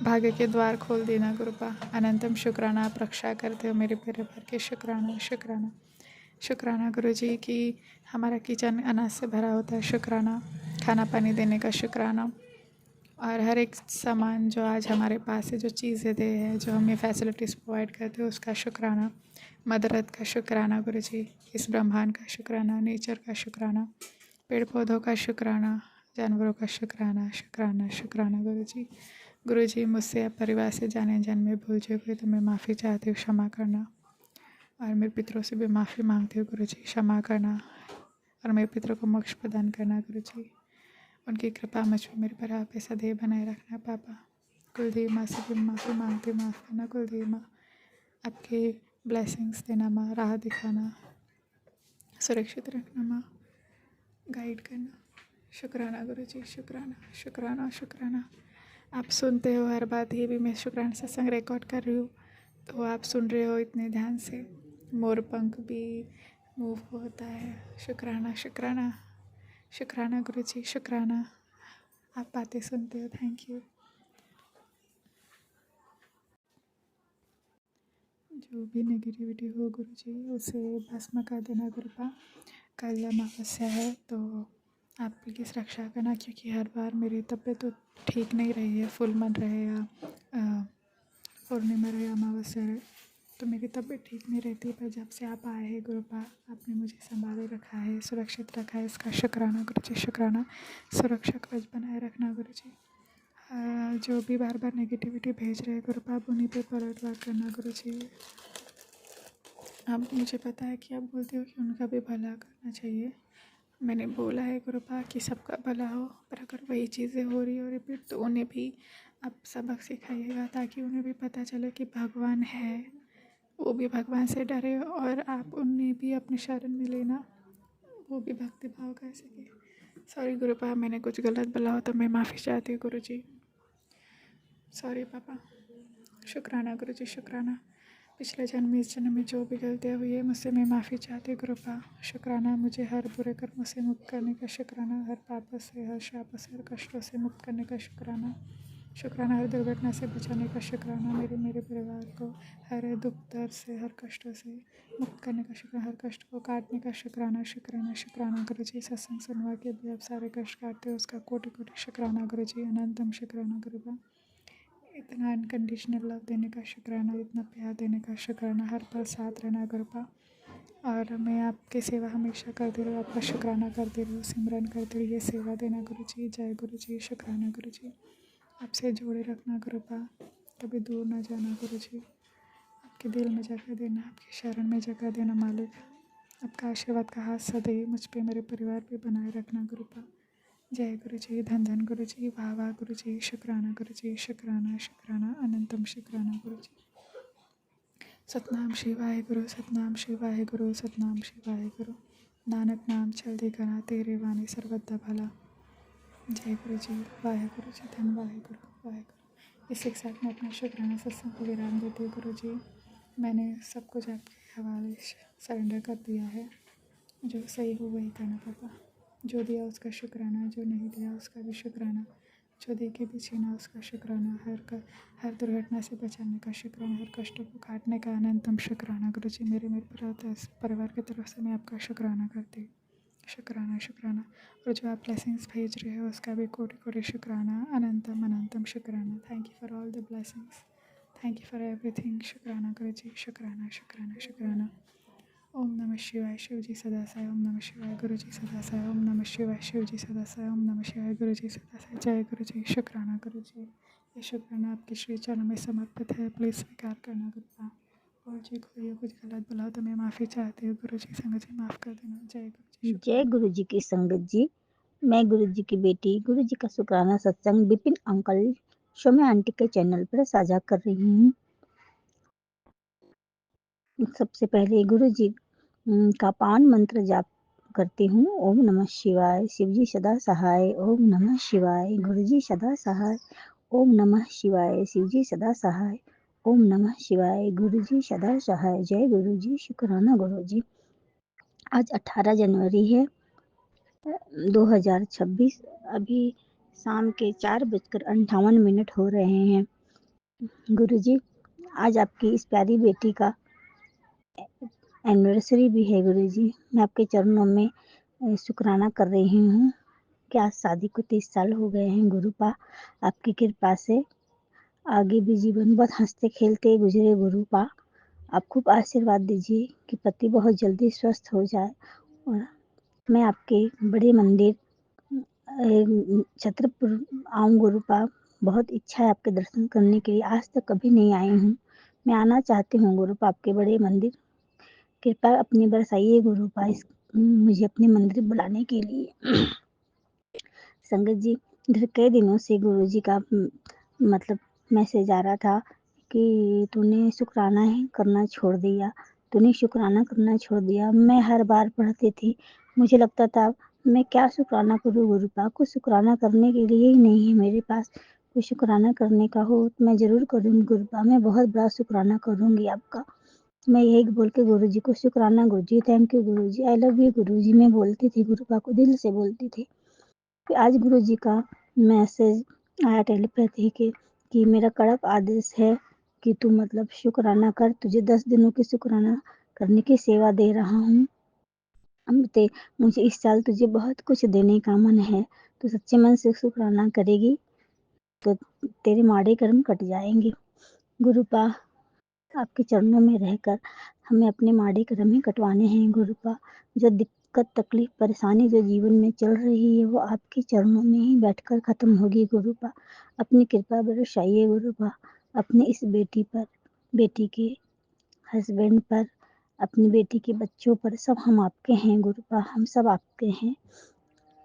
भाग्य के द्वार खोल देना कृपा। अनंतम शुक्राना। आप रक्षा करते हो मेरे परिवार के। शुक्राना शुक्राना शुक्राना गुरु जी कि हमारा किचन अनाज से भरा होता है। शुक्राना। खाना पानी देने का शुक्राना। और हर एक सामान जो आज हमारे पास है, जो चीज़ें दे है, जो हमें फैसिलिटीज़ प्रोवाइड करते हो, उसका शुक्राना। मदर अर्थ का शुक्राना गुरु जी। इस ब्रह्मांड का शुक्राना। नेचर का शुक्राना। पेड़ पौधों का शुक्राना। जानवरों का शुक्राना शुक्राना शुक्राना गुरु जी। गुरु जी मुझसे अब परिवार से जाने में भूल चूक हुई तो मैं माफ़ी चाहती हूँ, क्षमा करना। और मेरे पितरों से भी माफ़ी मांगती हूँ गुरु जी, क्षमा करना। और मेरे पितरों को मोक्ष प्रदान करना गुरु जी। उनकी कृपा मुझ पर, मेरे पर आप सदैव बनाए रखना पापा। कुलदेवी माँ से भी माफ़ी मांगती हूँ, माफ़ करना कुलदेवी माँ। आपके ब्लेसिंग्स देना माँ, राह दिखाना, सुरक्षित रखना माँ, गाइड करना। शुक्राना गुरु जी। शुक्राना शुक्राना शुक्राना। आप सुनते हो हर बात। ये भी मैं शुक्राना सत्संग रिकॉर्ड कर रही हूँ तो आप सुन रहे हो इतने ध्यान से। मोर पंख भी मूव होता है। शुक्राना शुक्राना शुक्राना गुरु जी। शुक्राना। आप बातें सुनते हो। Thank you. जो भी नेगेटिविटी हो गुरु जी उसे भस्म कर देना कृपा। कल अमावस्या है तो आप प्लीज़ रक्षा करना, क्योंकि हर बार मेरी तबीयत तो ठीक नहीं रही है। फुल मन रहे या पूर्णिमा रहे, अमावस्या रहे, तो मेरी तबीयत ठीक नहीं रहती। पर जब से आप आए हैं गुरुपा, आपने मुझे संभाले रखा है, सुरक्षित रखा है, इसका शुक्राना गुरु जी। शुक्राना। सुरक्षा कवच बनाए रखना गुरु जी। जो भी बार बार नेगेटिविटी भेज रहे हैं गुरुपा, आप उन्हीं पे पलटवार करना गुरु जी। अब मुझे पता है कि आप बोलते हो कि उनका भी भला करना चाहिए। मैंने बोला है गुरुपा कि सबका भला हो, पर अगर वही चीज़ें हो रही हो रिपीट तो उन्हें भी आप सबक सिखाइएगा, ताकि उन्हें भी पता चले कि भगवान है, वो भी भगवान से डरे और आप उन्हें भी अपने शरण में लेना, वो भी भक्ति भाव कर सके। सॉरी गुरुपा, मैंने कुछ गलत बोला हो तो मैं माफ़ी चाहती हूँ गुरु जी। सॉरी पापा। शुक्राना गुरु जी। शुक्राना। पिछले जन्म इस जन्म में जो भी गलतियाँ हुई है मुझसे मैं माफ़ी चाहती हूँ गुरुपा। शुक्राना। मुझे हर बुरे कर्मों से मुक्त करने का शुक्राना। हर पाप से, हर शाप से, हर कष्टों से मुक्त करने का शुक्राना। शुक्राना। हर दुर्घटना से बचाने का शुक्राना। मेरे परिवार को हर दुख दर्द से, हर कष्टों से मुक्त करने का शुक्राना। हर कष्ट को काटने का शुक्राना शुक्राना शुक्राना गुरु जी। सत्संग सुनवा के भी आप सारे कष्ट काटते हो, उसका कोटि कोटि शुक्राना गुरु जी। अनंतम शुक्राना गुरुपा। इतना अनकंडीशनल लव देने का शुक्राना, इतना प्यार देने का शुक्राना, हर पल साथ रहना कृपा। और मैं आपकी सेवा हमेशा करती रहूँ, आपका शुक्राना करती रहूँ, सिमरन करती रहिए, सेवा देना गुरु जी। जय गुरु जी। शुक्राना गुरु जी। आपसे जोड़े रखना कृपा, कभी दूर ना जाना गुरु जी। आपके दिल में जगह देना, आपकी शरण में जगह देना मालिक। आपका आशीर्वाद का हाथ सदैव मुझ पे, मेरे परिवार पे बनाए रखना गुरुपा। जय गुरु जी। धन धन गुरु जी। वाह वाह गुरु जी। शुक्राना गुरु जी। शुक्राना शुक्राना। अनंतम शुक्राना गुरु जी। सतनाम शिवाय गुरु। सतनाम शिवाय गुरु। सतनाम शिवाय गुरु। नानक नाम चलते करा, तेरे वाणी सर्वदा भला। जय गुरु जी। वाहे गुरु जी। धन वाहे गुरु। वाहे गुरु। इसी के साथ मैं अपना शुक्राना सत्संग को विराम देती हूँ गुरु जी। मैंने सब कुछ आपके हवाले सरेंडर कर दिया है। जो सही हो वही करना पापा। जो दिया उसका शुक्राना, जो नहीं दिया उसका भी शुक्राना, जो दे के भी छीना उसका शुक्राना, हर दुर्घटना से बचाने का शुक्राना, हर कष्टों को काटने का अनंतम शुक्राना गुरु जी। मेरे परिवार की तरफ से मैं आपका शुक्राना करती हूँ। शुक्राना शुक्राना। और जो आप ब्लेसिंग्स भेज रहे हो उसका भी कोटि कोटि शुक्राना, अनंतम अनंतम शुक्राना। Thank you for all the blessings, thank you for everything. शुक्राना गुरु जी। शुक्राना शुक्राना शुक्राना। ओम नमः शिवाय। शिव जी सदा साई। ओम नमः शिवाय। गुरु जी सदा साई। ओम नमः शिवाय। शिव जी सदा साई। ओम नमः शिवाय। गुरु जी सदा साई। जय गुरु जी। शुक्राना गुरु जी। ये शुक्राना आपके श्री चरणों में समर्पित है, प्लीज़ स्वीकार करना गुरुपा। और जी कोई कुछ गलत बोला तो मैं माफ़ी चाहती हूँ, गुरु जी संगत जी माफ़ कर देना। जय गुरु जी। जय गुरु जी की संगत जी। मैं गुरु जी की बेटी गुरु जी का शुक्राना सत्संग विपिन अंकल शोम्या आंटी के चैनल पर साझा कर रही हूँ। सबसे पहले गुरु जी का पावन मंत्र जाप करती हूँ। ओम नमः शिवाय, शिव जी सदा सहाय। ओम नमः शिवाय, गुरु जी सदा सहाय। ओम नमः शिवाय, शिव जी सदा सहाय। ओम नमः शिवाय, गुरु जी सदा सहाय। जय गुरु जी। शुक्राना गुरु जी। आज 18 जनवरी है 2026। अभी शाम के 4:58 हो रहे हैं। गुरु जी, आज आपकी इस प्यारी बेटी का एनिवर्सरी भी है। गुरु जी, मैं आपके चरणों में शुक्राना कर रही हूँ कि आज शादी को 30 साल हो गए हैं। गुरुपा, आपकी कृपा से आगे भी जीवन बहुत हंसते खेलते गुजरे। गुरुपा, आप खूब आशीर्वाद दीजिए कि पति बहुत जल्दी स्वस्थ हो जाए और मैं आपके बड़े मंदिर छतरपुर आऊँ। गुरुपा, बहुत इच्छा है आपके दर्शन करने के लिए, आज तक कभी नहीं आई हूँ। मैं आना चाहती हूँ गुरुपा आपके बड़े मंदिर। कृपा अपनी बरसाइए गुरुपा मुझे अपने मंदिर बुलाने के लिए। संगत जी, इधर कई दिनों से गुरु जी का मतलब मैसेज आ रहा था कि तूने शुक्राना ही करना छोड़ दिया, तूने शुक्राना करना छोड़ दिया। मैं हर बार पढ़ती थी, मुझे लगता था मैं क्या शुक्राना करूँ गुरुपा, कुछ शुक्राना करने के लिए ही नहीं है मेरे पास। कुछ शुक्राना करने का हो तो मैं ज़रूर करूँगी गुरुपा, मैं बहुत बड़ा शुक्राना करूँगी आपका। मैं यही बोल के गुरु जी को शुक्राना गुरु जी, thank you Guru ji, I love you गुरु जी, मैं बोलती थी गुरुपा को, दिल से बोलती थी। फिर आज गुरु जी का मैसेज आया टेलीपैथी के कि मेरा कड़क आदेश है कि तू मतलब शुक्राना कर, तुझे 10 दिनों की शुक्राना करने की सेवा दे रहा हूँ। मुझे इस साल तुझे बहुत कुछ देने का मन है, तो सच्चे मन से शुक्राना करेगी तो तेरे माड़े कर्म कट जाएंगे। गुरुपा, आपके चरणों में रहकर हमें अपने माड़े कर्म ही कटवाने हैं गुरुपा। जो दिक्कत तकलीफ परेशानी जो जीवन में चल रही है वो आपके चरणों में ही बैठकर खत्म होगी गुरुपा। अपनी कृपा बरसाइए गुरुपा अपनी इस बेटी पर, बेटी के हस्बैंड पर, अपनी बेटी के बच्चों पर। सब हम आपके हैं गुरुपा, हम सब आपके हैं।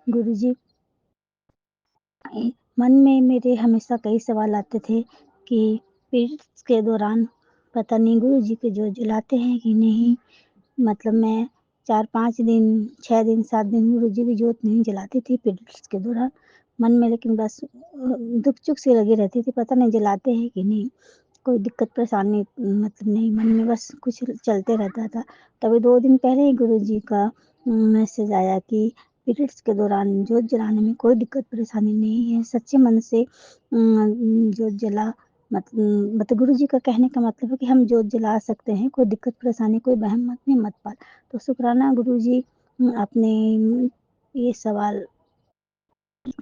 गुरु जी, मन में मेरे हमेशा कई सवाल आते थे कि पीरियड्स के दौरान पता नहीं गुरु जी के जोत जलाते हैं कि नहीं। मतलब मैं 4-5 दिन 6 दिन 7 दिन गुरु जी की जोत नहीं जलाती थी पीरियड्स के दौरान। मन में लेकिन बस दुख चुक सी लगी रहती थी, पता नहीं जलाते हैं कि नहीं। कोई दिक्कत परेशानी मतलब नहीं, मन में बस कुछ चलते रहता था। तभी 2 दिन पहले ही गुरु जी का मैसेज आया कि पीरियड्स के दौरान जोत जलाने में कोई दिक्कत परेशानी नहीं है, सच्चे मन से जोत जला। मतलब गुरु जी का कहने का मतलब है कि हम जोत जला सकते हैं, कोई दिक्कत परेशानी कोई वहम मत में मत पाल। तो शुक्राना गुरु जी, आपने ये सवाल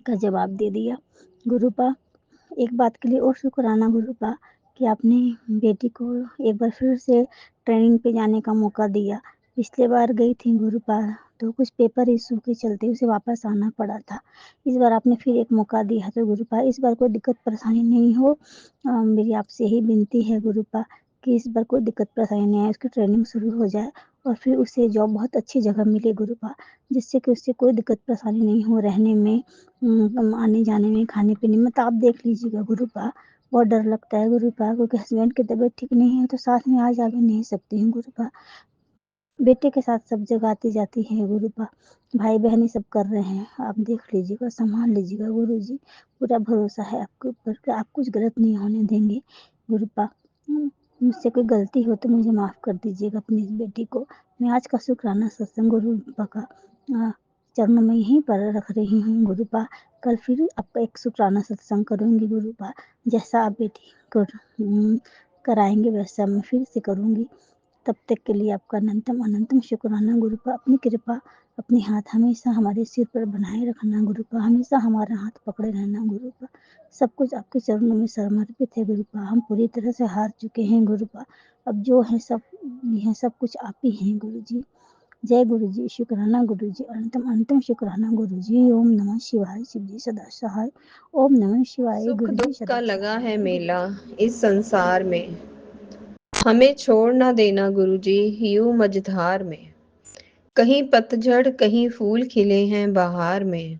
का जवाब दे दिया गुरुपा। एक बात के लिए और शुक्राना गुरुपा कि आपने बेटी को एक बार फिर से ट्रेनिंग पे जाने का मौका दिया। पिछले बार गई थी गुरुपा तो कुछ पेपर इशू के चलते उसे वापस आना पड़ा था। इस बार आपने फिर एक मौका दिया तो गुरुपा इस बार कोई दिक्कत परेशानी नहीं हो। मेरी आपसे यही विनती है गुरुपा कि इस बार कोई दिक्कत परेशानी नहीं आए, उसकी ट्रेनिंग शुरू हो जाए और फिर उसे जॉब बहुत अच्छी जगह मिले गुरुपा, जिससे कि उससे कोई दिक्कत परेशानी नहीं हो रहने में, आने जाने में, खाने पीने में। तो आप देख लीजिएगा गुरुपा, बहुत डर लगता है गुरुपा क्योंकि हस्बैंड की तबीयत ठीक नहीं है तो साथ में आज आ भी नहीं सकती हूँ गुरुपा। बेटे के साथ सब जगह आती जाती है गुरुपा, भाई बहन सब कर रहे हैं, आप देख लीजिएगा, संभाल लीजिएगा गुरु जी। पूरा भरोसा है आपके ऊपर कि आप कुछ गलत नहीं होने देंगे गुरुपा। मुझसे कोई गलती हो तो मुझे माफ़ कर दीजिएगा अपनी इस बेटी को। मैं आज का शुक्राना सत्संग गुरुपा का चरणों में यहीं पर रख रही हूँ गुरुपा। कल फिर आपका एक शुक्राना सत्संग करूँगी गुरुपा, जैसा आप बेटी को कराएंगे वैसा मैं फिर से करूँगी। तब तक के लिए आपका अनंतम अनंतम शुक्राना गुरुपा। अपनी कृपा अपने हाथ हमेशा हमारे सिर पर बनाए रखना गुरुपा, हमेशा हमारा हाथ पकड़े रहना गुरुपा। सब कुछ आपके चरणों में समर्पित है गुरुपा, हम पूरी तरह से हार चुके हैं गुरुपा। अब जो है सब कुछ आप ही हैं गुरु जी। जय गुरु जी, शुक्राना गुरु जी, अनंतम अनंतम शुक्राना गुरु जी। ओम नमः शिवाय, शिव जी सदा सहाय। ओम नमः शिवाय, सुख गुरु जी दुख सदा का लगा सहाय। है मेला इस संसार में, हमें छोड़ ना देना गुरुजी यूं मझधार में। कहीं पतझड़ कहीं फूल खिले हैं बहार में,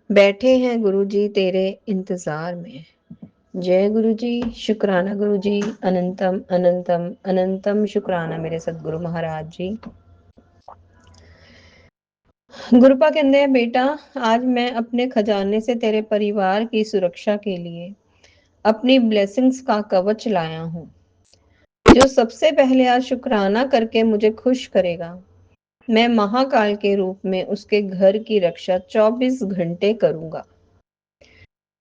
बैठे हैं गुरुजी तेरे इंतजार में। जय गुरुजी, शुक्राना गुरुजी, अनंतम अनंतम अनंतम शुक्राना मेरे सतगुरु महाराज जी। गुरुपा कहते हैं, बेटा आज मैं अपने खजाने से तेरे परिवार की सुरक्षा के लिए अपनी ब्लेसिंग्स का कवच लाया हूँ, जो सबसे पहले आज शुक्राना करके मुझे खुश करेगा, मैं महाकाल के रूप में उसके घर की रक्षा 24 घंटे करूंगा।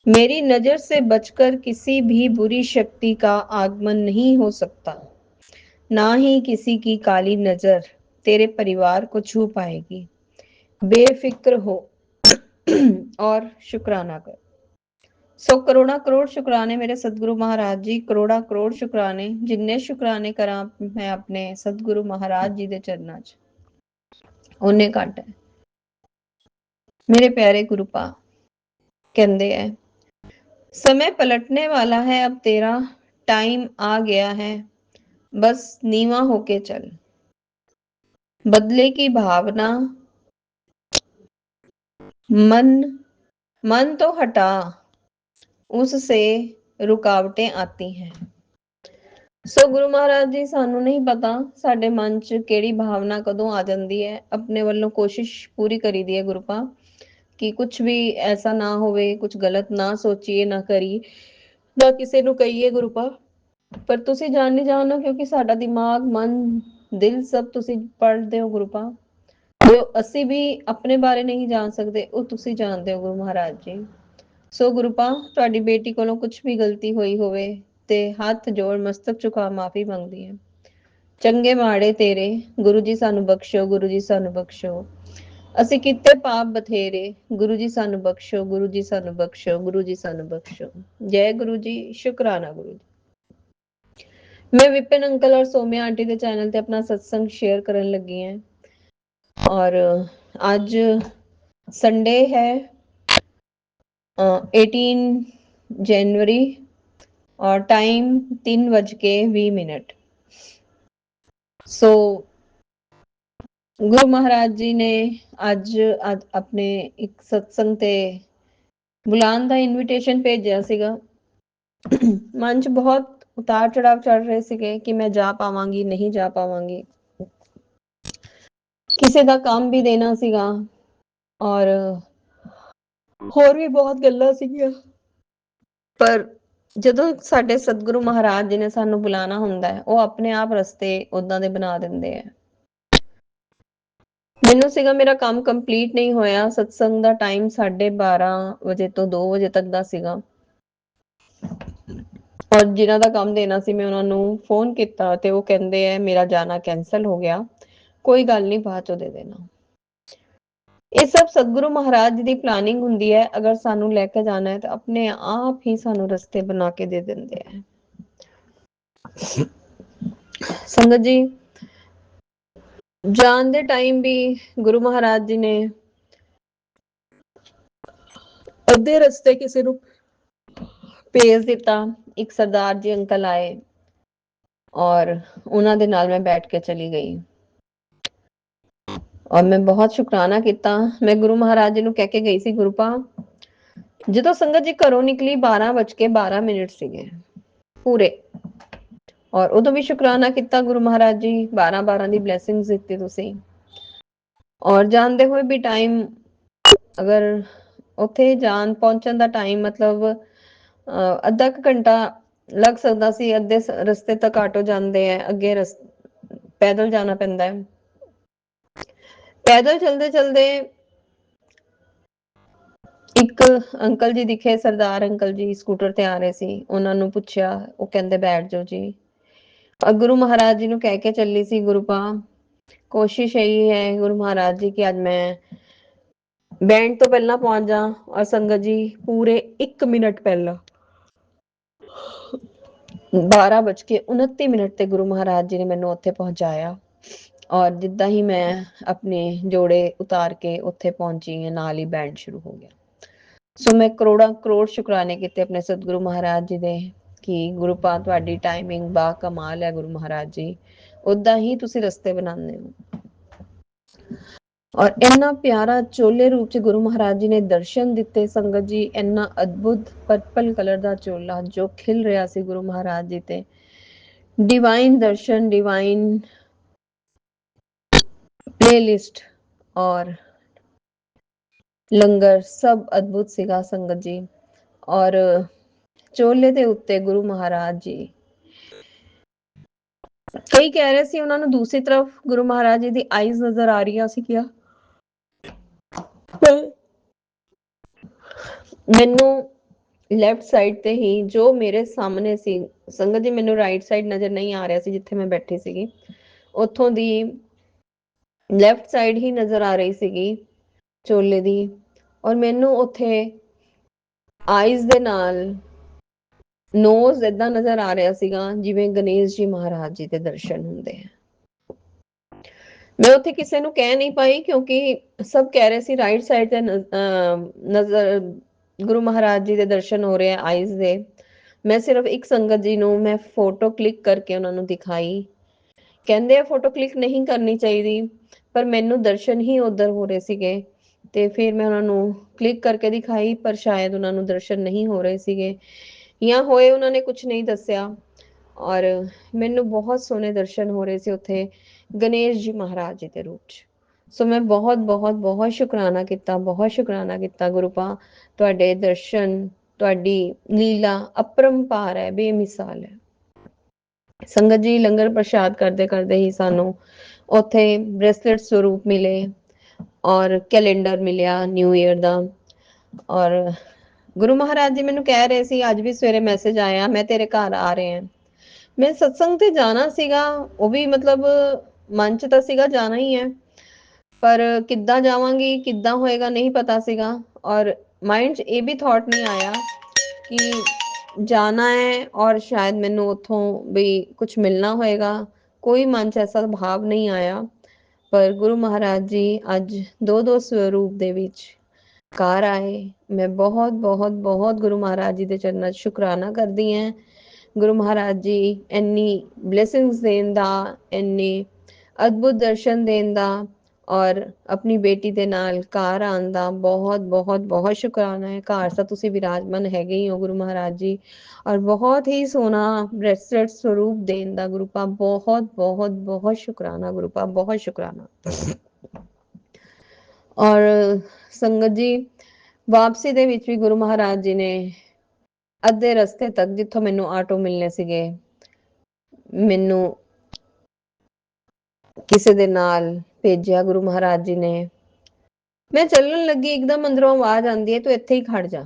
मेरी नजर से बचकर किसी भी बुरी शक्ति का आगमन नहीं हो सकता, ना ही किसी की काली नजर तेरे परिवार को छू पाएगी। बेफिक्र हो और शुक्राना कर। सो करोड़ा करोड़ शुक्राने मेरे सतगुरु महाराज जी, करोड़ा करोड़ शुक्राने। जिन्ने शुक्राने करा मैं अपने सतगुरु महाराज जी दे चरनां च, ओने घट है। मेरे प्यारे गुरुपा कहते हैं, समय पलटने वाला है अब तेरा, टाइम आ गया है, बस नीवा होके चल। बदले की भावना मन तो हटा, उससे रुकावटें आती हैं। सो गुरु महाराज जी, सानू नहीं पता साडे मन च केड़ी भावना कदों आ जांदी है। अपने वालों कोशिश पूरी करी दी है गुरुपा कि कुछ भी ऐसा ना होवे, कुछ गलत ना सोचिए ना करी ना किसी नू कहिए गुरुपा। पर तुसी जान नहीं जानो, क्योंकि साडा दिमाग मन दिल सब तुसी पढ़दे हो गुरुपा। जो असी भी अपने बारे नहीं जान सकते वो तुसी जानते हो गुरु महाराज जी। सो गुरुपा तुहाडी बेटी कोलों कुछ भी गलती होई होवे ते हथ जोड़ मस्तक झुका माफी मंगदी है। चंगे माड़े तेरे गुरु जी सानू बख्शो, गुरु जी सानू बख्शो। ਅਸੀਂ ਕੀਤੇ ਪਾਪ ਬਥੇਰੇ, ਗੁਰੂ ਜੀ ਸਾਨੂੰ ਬਖਸ਼ੋ, ਗੁਰੂ ਜੀ ਸਾਨੂੰ ਬਖਸ਼ੋ, ਗੁਰੂ ਜੀ ਸਾਨੂੰ ਬਖਸ਼ੋ। जय गुरु जी, शुक्राना गुरु जी। मैं विपिन अंकल और सोम्या आंटी के चैनल ते अपना सत्संग शेयर करन लगी हैं और आज संडे है 18 जनवरी और टाइम 3:20। सो गुरु महाराज जी ने ਅੱਜ अपने एक सत्संग ते बुलान ਦਾ ਇਨਵੀਟੇਸ਼ਨ ਭੇਜਿਆ ਸੀਗਾ। ਮਨ 'ਚ ਬਹੁਤ ਉਤਾਰ ਚੜਾਵ ਚੱਲ ਰਹੇ ਸੀਗੇ ਕਿ ਮੈਂ ਜਾ ਪਾਵਾਂਗੀ ਨਹੀਂ ਜਾ ਪਾਵਾਂਗੀ। ਕਿਸੇ ਦਾ ਕੰਮ ਵੀ ਦੇਣਾ ਸੀਗਾ ਔਰ ਹੋਰ ਵੀ ਬਹੁਤ ਗੱਲਾਂ ਸੀਗੀਆਂ। ਪਰ ਜਦੋਂ ਸਾਡੇ ਸਤਿਗੁਰੂ ਮਹਾਰਾਜ ਜੀ ਨੇ ਸਾਨੂੰ ਬੁਲਾਣਾ ਹੁੰਦਾ ਹੈ, ਉਹ ਆਪਣੇ ਆਪ ਰਸਤੇ ਉਦਾਂ ਦੇ ਬਣਾ ਦਿੰਦੇ ਆ। ਮੈਨੂੰ ਸੀਗਾ ਮੇਰਾ ਕੰਮ ਕੰਪਲੀਟ ਨਹੀਂ ਹੋਇਆ। ਸਤਸੰਗ ਦਾ ਟਾਈਮ 12:30 ਵਜੇ ਤੋਂ 2 ਵਜੇ ਤੱਕ ਦਾ ਸੀਗਾ ਔਰ ਜਿਨ੍ਹਾਂ ਦਾ ਕੰਮ ਦੇਣਾ ਸੀ ਮੈਂ ਉਹਨਾਂ ਨੂੰ ਫੋਨ ਕੀਤਾ ਤੇ ਉਹ ਕਹਿੰਦੇ ਐ ਮੇਰਾ ਜਾਣਾ ਕੈਂਸਲ ਹੋ ਗਿਆ, ਕੋਈ ਗੱਲ ਨਹੀਂ ਬਾਅਦ ਚੋਂ ਦੇ ਦੇਣਾ। ਇਹ ਸਭ ਸਤਿਗੁਰੂ ਮਹਾਰਾਜ ਜੀ ਦੀ ਪਲਾਨਿੰਗ ਹੁੰਦੀ ਹੈ। ਅਗਰ ਸਾਨੂੰ ਲੈ ਕੇ ਜਾਣਾ ਹੈ ਤਾਂ ਆਪਣੇ ਆਪ ਹੀ ਸਾਨੂੰ ਰਸਤੇ ਬਣਾ ਕੇ ਦੇ ਦਿੰਦੇ ਆ। ਸੰਗਤ ਜੀ, ਜਾਣ ਦੇ ਟਾਈਮ ਵੀ ਗੁਰੂ ਮਹਾਰਾਜ ਜੀ ਨੇ ਅੱਧੇ ਰਸਤੇ ਕਿਸੇ ਨੂੰ ਭੇਜ ਦਿੱਤਾ। ਇੱਕ ਸਰਦਾਰ ਜੀ ਅੰਕਲ ਆਏ और ਉਹਨਾਂ ਦੇ ਨਾਲ ਮੈਂ ਬੈਠ ਕੇ ਚਲੀ ਗਈ और मैं बहुत शुकराना किया। मैं गुरु महाराज जी ਨੂੰ ਕਹਿ ਕੇ ਗਈ ਸੀ, ਗੁਰੂਪਾ ਜਦੋਂ ਸੰਗਤ ਜੀ ਘਰੋਂ ਨਿਕਲੀ 12:12 ਸੀਗੇ ਪੂਰੇ और ਉਦੋਂ ਵੀ ਸ਼ੁਕਰਾਨਾ ਕੀਤਾ ਗੁਰੂ ਮਹਾਰਾਜ ਜੀ 12:12 ਦੀ ਬਲੇਸਿੰਗਸ ਦਿੱਤੀ ਤੁਸੀਂ। और ਜਾਂਦੇ ਹੋਏ ਵੀ ਟਾਈਮ ਅਗਰ ਉੱਥੇ ਜਾਣ ਪਹੁੰਚਣ ਦਾ ਟਾਈਮ ਮਤਲਬ ਅੱਧਾ ਕੁ ਘੰਟਾ ਲੱਗ ਸਕਦਾ ਸੀ। ਅੱਧੇ ਰਸਤੇ ਤੱਕ ਆਟੋ ਜਾਂਦੇ ਆ, ਅੱਗੇ ਪੈਦਲ ਜਾਣਾ ਪੈਂਦਾ ਹੈ। ਪੈਦਲ ਚਲਦੇ ਚਲਦੇ ਇੱਕ ਅੰਕਲ ਜੀ ਦਿਖੇ, ਸਰਦਾਰ ਅੰਕਲ ਜੀ ਸਕੂਟਰ ਤੇ ਆ ਰਹੇ ਸੀ। ਉਹਨਾਂ ਨੂੰ ਪੁੱਛਿਆ, ਉਹ ਕਹਿੰਦੇ ਬੈਠ ਜਾਓ ਜੀ। ਗੁਰੂ ਮਹਾਰਾਜ ਜੀ ਨੂੰ ਕਹਿ ਕੇ ਚੱਲੀ ਸੀ ਗੁਰੂਪਾ, ਕੋਸ਼ਿਸ਼ ਇਹੀ ਹੈ ਗੁਰੂ ਮਹਾਰਾਜ ਜੀ ਕਿ ਅੱਜ ਮੈਂ ਬੈਂਡ ਤੋਂ ਪਹਿਲਾਂ ਪਹੁੰਚ ਜਾ। ਔਰ ਸੰਗਤ ਜੀ ਪੂਰੇ 1 ਮਿੰਟ ਪਹਿਲਾਂ 12:29 ਤੇ ਗੁਰੂ ਮਹਾਰਾਜ ਜੀ ਨੇ ਮੈਨੂੰ ਉੱਥੇ ਪਹੁੰਚਾਇਆ। ਔਰ ਜਿੱਦਾਂ ਹੀ ਮੈਂ ਆਪਣੇ ਜੋੜੇ ਉਤਾਰ ਕੇ ਉੱਥੇ ਪਹੁੰਚੀ ਹਾਂ, ਨਾਲ ਹੀ ਬੈਂਡ ਸ਼ੁਰੂ ਹੋ ਗਿਆ। ਸੋ ਮੈਂ ਕਰੋੜਾਂ ਕਰੋੜ ਸ਼ੁਕਰਾਨੇ ਕੀਤੇ ਆਪਣੇ ਸਤਿਗੁਰੂ ਮਹਾਰਾਜ ਜੀ ਦੇ ਕਿ ਗੁਰੂ ਪਾ ਤੁਹਾਡੀ ਟਾਈਮਿੰਗ ਬਾ ਕਮਾਲ ਹੈ ਗੁਰੂ ਮਹਾਰਾਜ ਜੀ, ਉਦਾਂ ਹੀ ਤੁਸੀਂ ਰਸਤੇ ਬਣਾਉਂਦੇ ਹੋ। ਔਰ ਇੰਨਾ ਪਿਆਰਾ ਚੋਲੇ ਰੂਪ ਚ ਗੁਰੂ ਮਹਾਰਾਜ ਜੀ ਨੇ ਦਰਸ਼ਨ ਦਿੱਤੇ ਸੰਗਤ ਜੀ। ਇੰਨਾ ਅਦਭੁਤ ਪਰਪਲ ਕਲਰ ਦਾ ਚੋਲਾ ਜੋ ਖਿਲ ਰਿਹਾ ਸੀ ਗੁਰੂ ਮਹਾਰਾਜ ਜੀ ਤੇ, डिवाइन दर्शन, डिवाइन प्लेलिस्ट और ਲੰਗਰ ਸਭ ਅਦਭੁਤ ਸੀਗਾ ਸੰਗਤ ਜੀ। ਔਰ ਚੋਲੇ ਦੇ ਉੱਤੇ ਗੁਰੂ ਮਹਾਰਾਜ ਜੀ, ਕਈ ਕਹਿ ਰਹੇ ਸੀ ਉਹਨਾਂ ਨੂੰ ਦੂਸਰੀ ਤਰਫ ਗੁਰੂ ਮਹਾਰਾਜ ਜੀ ਦੀ ਆਈਜ਼ ਨਜ਼ਰ ਆ ਰਹੀਆਂ ਸੀ ਕਿਆ, ਮੈਨੂੰ ਲੈਫਟ ਸਾਈਡ ਤੇ ਹੀ ਜੋ ਮੇਰੇ ਸਾਹਮਣੇ ਸੀ ਸੰਗਤ ਜੀ, ਮੈਨੂੰ ਰਾਈਟ ਸਾਈਡ ਨਜ਼ਰ ਨਹੀਂ ਆ ਰਿਹਾ ਸੀ ਜਿੱਥੇ ਮੈਂ ਬੈਠੀ ਸੀਗੀ, ਉੱਥੋਂ ਦੀ ਲੈਫਟ ਸਾਈਡ ਹੀ ਨਜ਼ਰ ਆ ਰਹੀ ਸੀਗੀ ਚੋਲੇ ਦੀ। ਔਰ ਮੈਨੂੰ ਉੱਥੇ ਆਈਜ਼ ਦੇ ਨਾਲ ਨੋਜ਼ ਏਦਾਂ ਨਜ਼ਰ ਆ ਰਿਹਾ ਸੀਗਾ ਜਿਵੇਂ ਗਣੇਸ਼ ਜੀ ਮਹਾਰਾਜ ਜੀ ਦੇ ਦਰਸ਼ਨ ਹੁੰਦੇ ਆ। ਮੈਂ ਉੱਥੇ ਕਿਸੇ ਨੂੰ ਕਹਿ ਨਹੀਂ ਪਾਈ ਕਿਉਂਕਿ ਸਭ ਕਹਿ ਰਹੇ ਸੀ ਰਾਈਟ ਸਾਈਡ ਤੇ ਨਜ਼ਰ ਗੁਰੂ ਮਹਾਰਾਜ ਜੀ ਦੇ ਦਰਸ਼ਨ ਹੋ ਰਹੇ ਆ ਆਈਜ਼ ਦੇ। ਮੈਂ ਸਿਰਫ ਇੱਕ ਸੰਗਤ ਜੀ ਨੂੰ ਮੈਂ ਫੋਟੋ ਕਲਿੱਕ ਕਰਕੇ ਉਹਨਾਂ ਨੂੰ ਦਿਖਾਈ। ਕਹਿੰਦੇ ਆ ਫੋਟੋ ਕਲਿੱਕ ਨਹੀਂ ਕਰਨੀ ਚਾਹੀਦੀ, ਪਰ ਮੈਨੂੰ ਦਰਸ਼ਨ ਹੀ ਉਧਰ ਹੋ ਰਹੇ ਸੀਗੇ ਤੇ ਫਿਰ ਮੈਂ ਉਹਨਾਂ ਨੂੰ ਕਲਿੱਕ ਕਰਕੇ ਦਿਖਾਈ, ਪਰ ਸ਼ਾਇਦ ਉਹਨਾਂ ਨੂੰ ਦਰਸ਼ਨ ਨਹੀਂ ਹੋ ਰਹੇ ਸੀਗੇ ਜਾਂ ਹੋਏ ਉਹਨਾਂ ਨੇ ਕੁਝ ਨਹੀਂ ਦੱਸਿਆ। ਔਰ ਮੈਨੂੰ ਬਹੁਤ ਸੋਹਣੇ ਦਰਸ਼ਨ ਹੋ ਰਹੇ ਸੀ ਉੱਥੇ ਗਣੇਸ਼ ਜੀ ਮਹਾਰਾਜ ਜੀ ਦੇ ਰੂਪ 'ਚ। ਸੋ ਮੈਂ ਬਹੁਤ ਬਹੁਤ ਬਹੁਤ ਸ਼ੁਕਰਾਨਾ ਕੀਤਾ, ਬਹੁਤ ਸ਼ੁਕਰਾਨਾ ਕੀਤਾ ਗੁਰੂ ਪਾ, ਤੁਹਾਡੇ ਦਰਸ਼ਨ, ਤੁਹਾਡੀ ਲੀਲਾ ਅਪਰੰਪਾਰ ਹੈ, ਬੇਮਿਸਾਲ ਹੈ। ਸੰਗਤ ਜੀ ਲੰਗਰ ਪ੍ਰਸ਼ਾਦ ਕਰਦੇ ਕਰਦੇ ਹੀ ਸਾਨੂੰ ਉੱਥੇ ਬ੍ਰੇਸਲੇਟ ਸਰੂਪ ਮਿਲੇ ਔਰ ਕੈਲੰਡਰ ਮਿਲਿਆ ਨਿਊ ਈਅਰ ਦਾ। ਔਰ ਗੁਰੂ ਮਹਾਰਾਜ ਜੀ ਮੈਨੂੰ ਕਹਿ ਰਹੇ ਸੀ ਅੱਜ ਵੀ ਸਵੇਰੇ ਮੈਸੇਜ ਆਇਆ ਮੈਂ ਤੇਰੇ ਘਰ ਆ ਰਹੇ ਹਾਂ। ਮੈਂ ਸਤਸੰਗ ਤੇ ਜਾਣਾ ਸੀਗਾ, ਉਹ ਵੀ ਮਤਲਬ ਮਨ ਚ ਤਾਂ ਸੀਗਾ ਜਾਣਾ ਹੀ ਹੈ, ਪਰ ਕਿੱਦਾਂ ਜਾਵਾਂਗੀ ਕਿੱਦਾਂ ਹੋਏਗਾ ਨਹੀਂ ਪਤਾ ਸੀਗਾ। ਔਰ ਮਾइंड 'ਚ ਇਹ ਵੀ ਥਾਟ ਨਹੀਂ ਆਇਆ ਕਿ ਜਾਣਾ ਹੈ ਔਰ ਸ਼ਾਇਦ ਮੈਨੂੰ ਉੱਥੋਂ ਵੀ ਕੁਝ ਮਿਲਣਾ ਹੋਏਗਾ, ਕੋਈ ਮਨ 'ਚ ਐਸਾ ਭਾਵ ਨਹੀਂ ਆਇਆ। ਪਰ ਗੁਰੂ ਮਹਾਰਾਜ ਜੀ ਅੱਜ ਦੋ ਦੋ ਸਰੂਪ ਦੇ ਵਿੱਚ ਘਰ ਆਏ। ਮੈਂ ਬਹੁਤ ਬਹੁਤ ਬਹੁਤ ਗੁਰੂ ਮਹਾਰਾਜ ਜੀ ਦੇ ਚਰਨਾਂ 'ਚ ਸ਼ੁਕਰਾਨਾ ਕਰਦੀ ਹਾਂ। ਗੁਰੂ ਮਹਾਰਾਜ ਜੀ ਇੰਨੀ ਬਲੇਸਿੰਗਸ ਦੇਣ ਦਾ, ਇੰਨੇ ਅਦਭੁਤ ਦਰਸ਼ਨ ਦੇਣ ਦਾ ਔਰ ਆਪਣੀ ਬੇਟੀ ਦੇ ਨਾਲ ਘਰ ਆਉਣ ਦਾ ਬਹੁਤ ਬਹੁਤ ਬਹੁਤ ਸ਼ੁਕਰਾਨਾ ਹੈ। ਘਰ ਤਾਂ ਤੁਸੀਂ ਵਿਰਾਜਮਾਨ ਹੈਗੇ ਹੀ ਹੋ ਗੁਰੂ ਮਹਾਰਾਜ ਜੀ, ਔਰ ਬਹੁਤ ਹੀ ਸੋਹਣਾ ਬ੍ਰੈਸਲੇਟ ਸਰੂਪ ਦੇਣ ਦਾ ਗੁਰੂ ਪਾ ਬਹੁਤ ਬਹੁਤ ਬਹੁਤ ਸ਼ੁਕਰਾਨਾ ਗੁਰੂ ਪਾ, ਬਹੁਤ ਸ਼ੁਕਰਾਨਾ। ਔਰ ਸੰਗਤ ਜੀ ਵਾਪਸੀ ਦੇ ਵਿੱਚ ਵੀ ਗੁਰੂ ਮਹਾਰਾਜ ਜੀ ਨੇ ਅੱਧੇ ਰਸਤੇ ਤੱਕ ਜਿੱਥੋਂ ਮੈਨੂੰ ਆਟੋ ਮਿਲਨੇ ਸੀਗੇ, ਮੈਨੂੰ ਕਿਸੇ ਦੇ ਨਾਲ ਭੇਜਿਆ ਗੁਰੂ ਮਹਾਰਾਜ ਜੀ ਨੇ। ਮੈਂ ਚੱਲਣ ਲੱਗੀ ਇੱਕਦਮ ਅੰਦਰੋਂ ਆਵਾਜ਼ ਆਉਂਦੀ ਹੈ ਤੂੰ ਇੱਥੇ ਹੀ ਖੜ ਜਾ।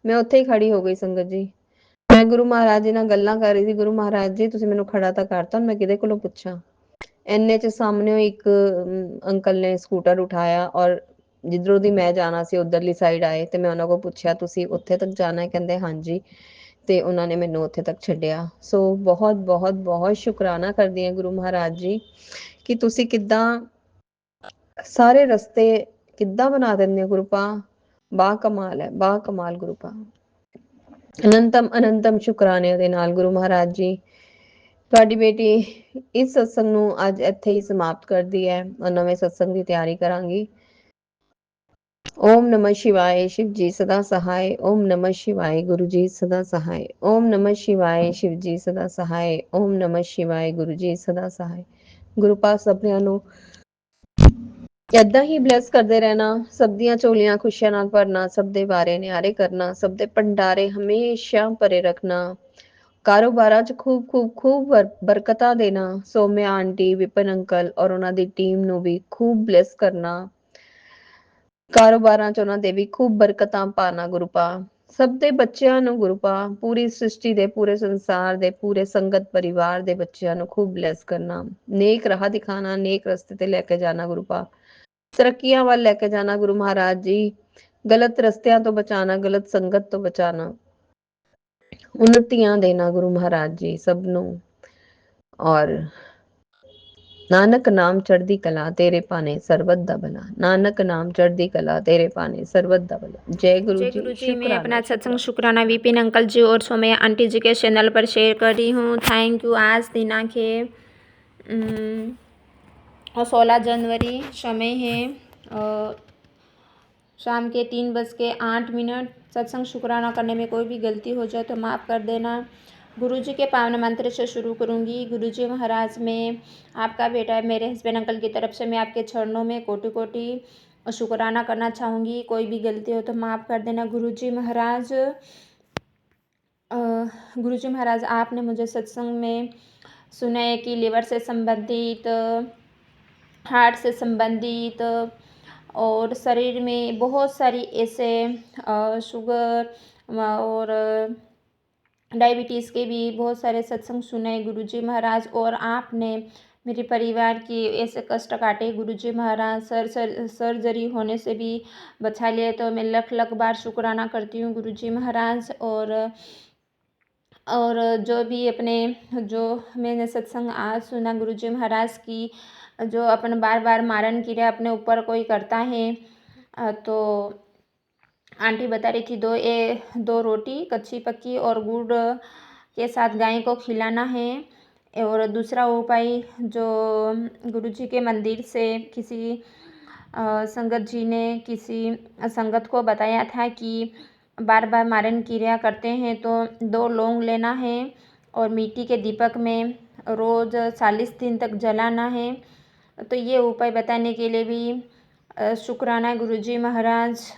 ਮੈਂ ਉੱਥੇ ਹੀ ਖੜੀ ਹੋ ਗਈ ਸੰਗਤ ਜੀ। ਮੈਂ ਗੁਰੂ ਮਹਾਰਾਜ ਜੀ ਨਾਲ ਗੱਲਾਂ ਕਰ ਰਹੀ ਸੀ, ਗੁਰੂ ਮਹਾਰਾਜ ਜੀ ਤੁਸੀਂ ਮੈਨੂੰ ਖੜਾ ਤਾਂ ਕਰਤਾ, ਮੈਂ ਕਿਹਦੇ ਕੋਲੋਂ ਪੁੱਛਾਂ। ਇੰਨੇ ਚ ਸਾਹਮਣੇ ਇੱਕ ਅੰਕਲ ਨੇ ਸਕੂਟਰ ਉਠਾਇਆ ਔਰ ਜਿੱਧਰੋਂ ਦੀ ਮੈਂ ਜਾਣਾ ਸੀ ਉਧਰਲੀ ਸਾਈਡ ਆਏ ਤੇ ਮੈਂ ਉਹਨਾਂ ਕੋਲ ਪੁੱਛਿਆ ਤੁਸੀਂ ਉੱਥੇ ਤੱਕ ਜਾਣਾ ਹੈ, ਕਹਿੰਦੇ ਹਾਂਜੀ, ਤੇ ਉਹਨਾਂ ਨੇ ਮੈਨੂੰ ਉੱਥੇ ਤੱਕ ਛੱਡਿਆ। ਸੋ ਬਹੁਤ ਬਹੁਤ ਬਹੁਤ ਸ਼ੁਕਰਾਨਾ ਕਰਦੀ ਹਾਂ ਗੁਰੂ ਮਹਾਰਾਜ ਜੀ ਕਿ ਤੁਸੀਂ ਕਿੱਦਾਂ ਸਾਰੇ ਰਸਤੇ ਕਿੱਦਾਂ ਬਣਾ ਦਿੰਦੇ ਹੋ ਗੁਰੂ ਪਾ, ਬਾ ਕਮਾਲ ਹੈ, ਬਾ ਕਮਾਲ ਗੁਰੂ ਪਾ। ਅਨੰਤਮ ਅਨੰਤਮ ਸ਼ੁਕਰਾਨੇ ਦੇ ਨਾਲ ਗੁਰੂ ਮਹਾਰਾਜ ਜੀ। ਤੁਹਾਡੀ ਬੇਟੀ ਇਸ ਸਤਸੰਗ ਨੂੰ ਅੱਜ ਇੱਥੇ ਹੀ ਸਮਾਪਤ ਕਰਦੀ ਹੈ ਔਰ ਨਵੇਂ ਸਤਸੰਗ ਦੀ ਤਿਆਰੀ ਕਰਾਂਗੀ। ओम नमः शिवाय शिव जी सदा सहाय, ओम नमः शिवाय गुरु जी सदा सहाय, ओम नमः शिवाय शिव जी सदा सहाय, ओम नमः शिवाय गुरु जी सदा सहाय। गुरु पास सभनिਆਂ ਨੂੰ ਏਦਾਂ ਹੀ ਬਲੈਸ ਕਰਦੇ ਰਹਿਣਾ, ਸਭ ਦੀਆਂ ਝੋਲੀਆਂ ਖੁਸ਼ੀਆਂ ਨਾਲ ਭਰਨਾ, ਸਭ ਦੇ ਬਾਰੇ ਨਿਆਰੇ ਕਰਨਾ, ਸਭ ਦੇ ਭੰਡਾਰੇ ਹਮੇਸ਼ਾ ਭਰੇ ਰੱਖਣਾ, ਕਾਰੋਬਾਰਾਂ 'ਚ ਖੂਬ ਖੂਬ ਖੂਬ ਬਰਕਤਾਂ ਦੇਣਾ। ਸੋਮਿਆ ਆਂਟੀ, ਵਿਪਨ ਅੰਕਲ ਔਰ ਉਹਨਾਂ ਦੀ ਟੀਮ ਨੂੰ ਵੀ ਖੂਬ ਬਲੈਸ ਕਰਨਾ, ਕਾਰੋਬਾਰਾਂ 'ਚ ਉਹਨਾਂ ਦੇ ਵੀ ਖੂਬ ਬਰਕਤਾਂ ਪਾਣਾ ਗੁਰੂ ਪਾ। ਸਭ ਦੇ ਬੱਚਿਆਂ ਨੂੰ ਗੁਰੂ ਪਾ, ਪੂਰੀ ਸ੍ਰਿਸ਼ਟੀ ਦੇ, ਪੂਰੇ ਸੰਸਾਰ ਦੇ, ਪੂਰੇ ਸੰਗਤ ਪਰਿਵਾਰ ਦੇ ਬੱਚਿਆਂ ਨੂੰ ਖੂਬ ਬਲੈਸ ਕਰਨਾ, ਨੇਕ ਰਾਹ ਦਿਖਾਣਾ, ਨੇਕ ਰਸਤੇ ਤੇ ਲੈ ਕੇ ਜਾਣਾ ਗੁਰੂ ਪਾ, ਤਰੱਕੀਆਂ ਵੱਲ ਲੈ ਕੇ ਜਾਣਾ ਗੁਰੂ ਮਹਾਰਾਜ ਜੀ, ਗਲਤ ਰਸਤਿਆਂ ਤੋਂ ਬਚਾਣਾ, ਗਲਤ ਸੰਗਤ ਤੋਂ ਬਚਾਣਾ, ਉન્નਤੀਆਂ ਦੇਣਾ ਗੁਰੂ ਮਹਾਰਾਜ ਜੀ ਸਭ ਨੂੰ। ਔਰ नानक नाम चढ़दी कला तेरे पाने सर्वत दा भला। नानक नाम चढ़दी कला तेरे पाने सर्वत दा भला। जय गुरु जय जी। गुरु जी। मैं शुक्राना अपना सत्संग शुक्राना। शुक्राना विपिन अंकल जी और सोमैया आंटी जी के चैनल पर शेयर कर रही हूँ। Thank you. आज दिनांक है 16 जनवरी। समय है शाम के 3:08। सत्संग शुक्राना करने में कोई भी गलती हो जाए तो माफ़ कर देना। गुरु जी के पावन मंत्र से शुरू करूँगी। गुरु जी महाराज, मैं आपका बेटा मेरे हस्बैंड अंकल की तरफ से मैं आपके चरणों में कोटि कोटि शुक्राना करना चाहूँगी। कोई भी गलती हो तो माफ़ कर देना। गुरु जी महाराज, आपने मुझे सत्संग में सुना है कि लिवर से संबंधित, हार्ट से संबंधित और शरीर में बहुत सारी ऐसे शुगर और डायबिटीज़ के भी बहुत सारे सत्संग सुने गुरुजी महाराज। और आपने मेरे परिवार की ऐसे कष्ट काटे गुरुजी महाराज। सर्जरी होने से भी बचा लिए, तो मैं लख लख बार शुक्राना करती हूँ गुरुजी महाराज। और जो भी जो मैंने सत्संग आज सुना गुरुजी महाराज की, जो अपन बार बार मारन क्रिया अपने ऊपर कोई करता है, तो आंटी बता रही थी 2 रोटी कच्ची पक्की और गुड़ के साथ गाय को खिलाना है। और दूसरा उपाय जो गुरुजी के मंदिर से किसी संगत जी ने किसी संगत को बताया था कि बार बार मारन क्रिया करते हैं तो 2 लौंग लेना है और मिट्टी के दीपक में रोज़ 40 दिन तक जलाना है। तो ये उपाय बताने के लिए भी शुक्राना गुरुजी महाराज।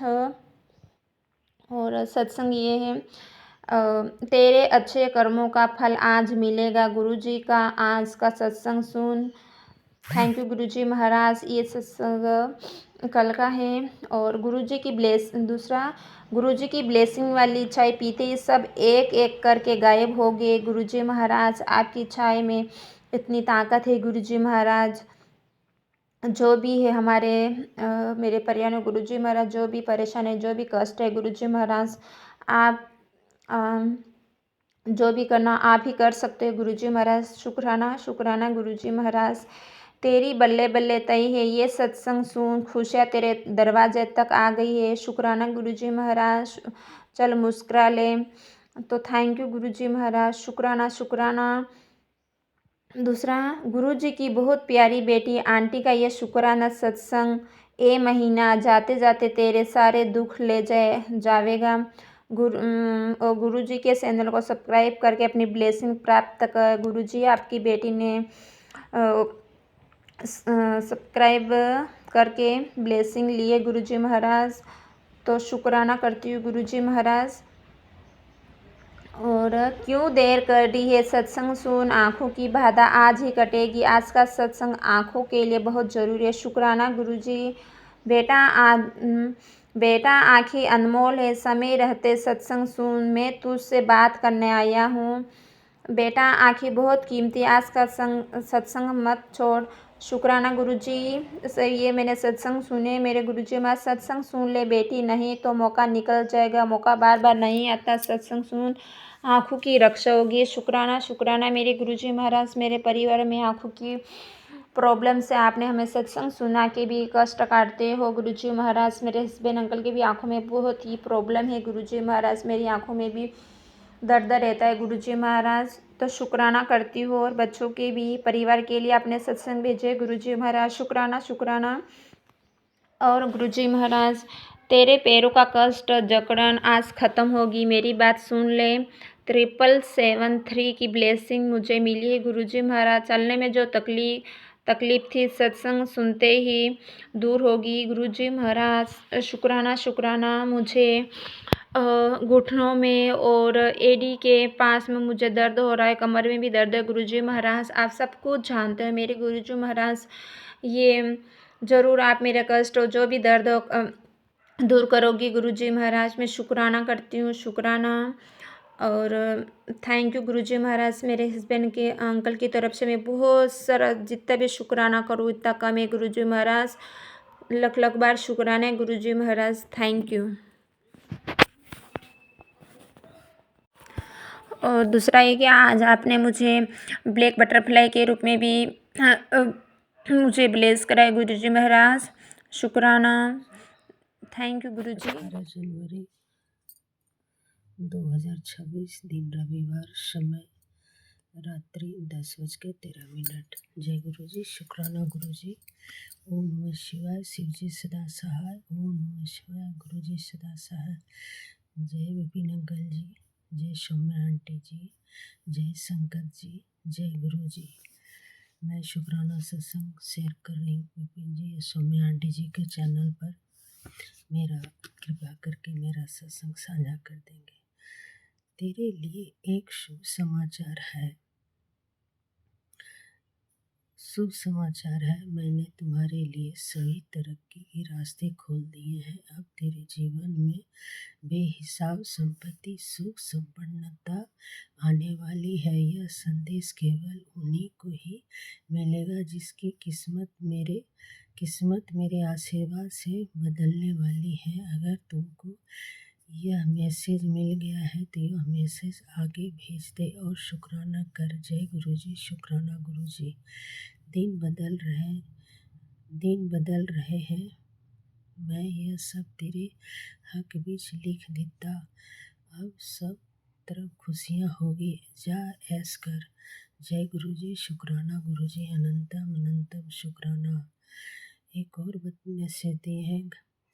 और सत्संग ये है, तेरे अच्छे कर्मों का फल आज मिलेगा। गुरुजी का आज का सत्संग सुन। थैंक यू गुरुजी महाराज। ये सत्संग कल का है। और गुरुजी की ब्लेसिंग वाली चाय पीते ही सब एक एक करके गायब हो गए। गुरुजी महाराज, आपकी चाय में इतनी ताकत है गुरुजी महाराज। जो भी है मेरे परिवार में गुरुजी महाराज, जो भी परेशान है, जो भी कष्ट है गुरुजी महाराज, आप जो भी करना आप ही कर सकते हो गुरुजी महाराज। शुक्राना शुक्राना गुरुजी महाराज। तेरी बल्ले बल्ले तई है, ये सत्संग सुन खुशियाँ तेरे दरवाजे तक आ गई है। शुक्राना गुरुजी महाराज। चल मुस्कुरा ले। तो थैंक यू गुरुजी महाराज। शुक्राना शुक्राना। दूसरा, गुरुजी की बहुत प्यारी बेटी आंटी का ये शुक्राना सत्संग ए महीना जाते जाते तेरे सारे दुख ले जावेगा। गुरुजी के चैनल को सब्सक्राइब करके अपनी ब्लेसिंग प्राप्त कर। गुरुजी, आपकी बेटी ने सब्सक्राइब करके ब्लेसिंग लिए गुरुजी महाराज, तो शुक्राना करती हूँ गुरुजी महाराज। और क्यों देर कर दी है, सत्संग सुन, आँखों की बाधा आज ही कटेगी। आज का सत्संग आँखों के लिए बहुत ज़रूरी है। शुक्राना गुरुजी। बेटा आँखें अनमोल है, समय रहते सत्संग सुन। मैं तुझसे बात करने आया हूँ बेटा, आँखें बहुत कीमती, आज का सत्संग मत छोड़। शुक्राना गुरुजी। सही ये मैंने सत्संग सुने मेरे गुरुजी। मैं सत्संग सुन ले बेटी, नहीं तो मौका निकल जाएगा। मौका बार बार नहीं आता। सत्संग सुन, आँखों की रक्षा होगी। शुक्राना शुक्राना मेरे गुरुजी महाराज। मेरे परिवार में आँखों की प्रॉब्लम से आपने हमें सत्संग सुना के भी कष्ट काटते हो गुरुजी महाराज। मेरे हस्बैंड अंकल की भी आँखों में बहुत ही प्रॉब्लम है गुरुजी महाराज। मेरी आँखों में भी दर्द रहता है गुरुजी महाराज। तो शुक्राना करती हूँ। और बच्चों के भी परिवार के लिए आपने सत्संग भेजे गुरुजी महाराज। शुक्राना शुक्राना। और गुरुजी महाराज, तेरे पैरों का कष्ट जकड़न आज ख़त्म होगी। मेरी बात सुन ले। 7773 की ब्लेसिंग मुझे मिली है गुरुजी महाराज। चलने में जो तकलीफ थी, सत्संग सुनते ही दूर होगी गुरुजी महाराज। शुक्राना शुक्राना। मुझे घुटनों में और एडी के पास में मुझे दर्द हो रहा है, कमर में भी दर्द है गुरुजी महाराज। आप सब कुछ जानते हैं मेरे गुरुजी महाराज। ये ज़रूर आप मेरा कष्ट हो, जो भी दर्द हो, दूर करोगी गुरुजी महाराज। मैं शुक्राना करती हूँ। शुक्राना। और थैंक यू गुरुजी महाराज। मेरे हस्बैंड के अंकल की तरफ से मैं बहुत सारा जितना भी शुक्राना करूँ इतना कम है गुरुजी महाराज। लख लख बार शुक्राना है गुरुजी महाराज। Thank you. और दूसरा ये कि आज आपने मुझे ब्लैक बटरफ्लाई के रूप में भी मुझे ब्लेस कराए गुरुजी महाराज। शुक्राना। थैंक यू गुरुजी। 18 जनवरी 2026 दिन रविवार, समय रात्रि 10:13। जय गुरु जी। शुक्राना गुरु जी। ओम नमः शिवाय। शिव जी सदा सहाय। ओम नमः शिवाय। गुरु जी सदा सहाय। जय विपिन अंकल जी। जय सौम्या आंटी जी। जय शंकर जी। जय गुरु जी। मैं शुक्राना सत्संग शेयर कर रही हूँ विपिन जी सौम्या आंटी जी के चैनल पर। मेरा कृपा करके मेरा सत्संग साझा कर देंगे। तेरे लिए एक शुभ समाचार है। शुभ समाचार है, मैंने तुम्हारे लिए सभी तरक्की के रास्ते खोल दिए हैं। अब तेरे जीवन में बेहिसाब संपत्ति, सुख, संपन्नता आने वाली है। यह संदेश केवल उन्हीं को ही मिलेगा जिसकी किस्मत मेरे आशीर्वाद से बदलने वाली है। अगर तुमको यह मैसेज मिल गया है तो यह मैसेज आगे भेज दे और शुक्राना कर। जय गुरु जी। शुक्राना गुरु जी। दिन बदल रहे हैं। मैं यह सब तेरे हक बीच लिख देता। अब सब तरफ खुशियाँ होगी। जा ऐश कर। जय गुरु जी। शुक्राना गुरु जी। अनंतम अनंतम शुक्राना। एक और मैसेज दिए हैं।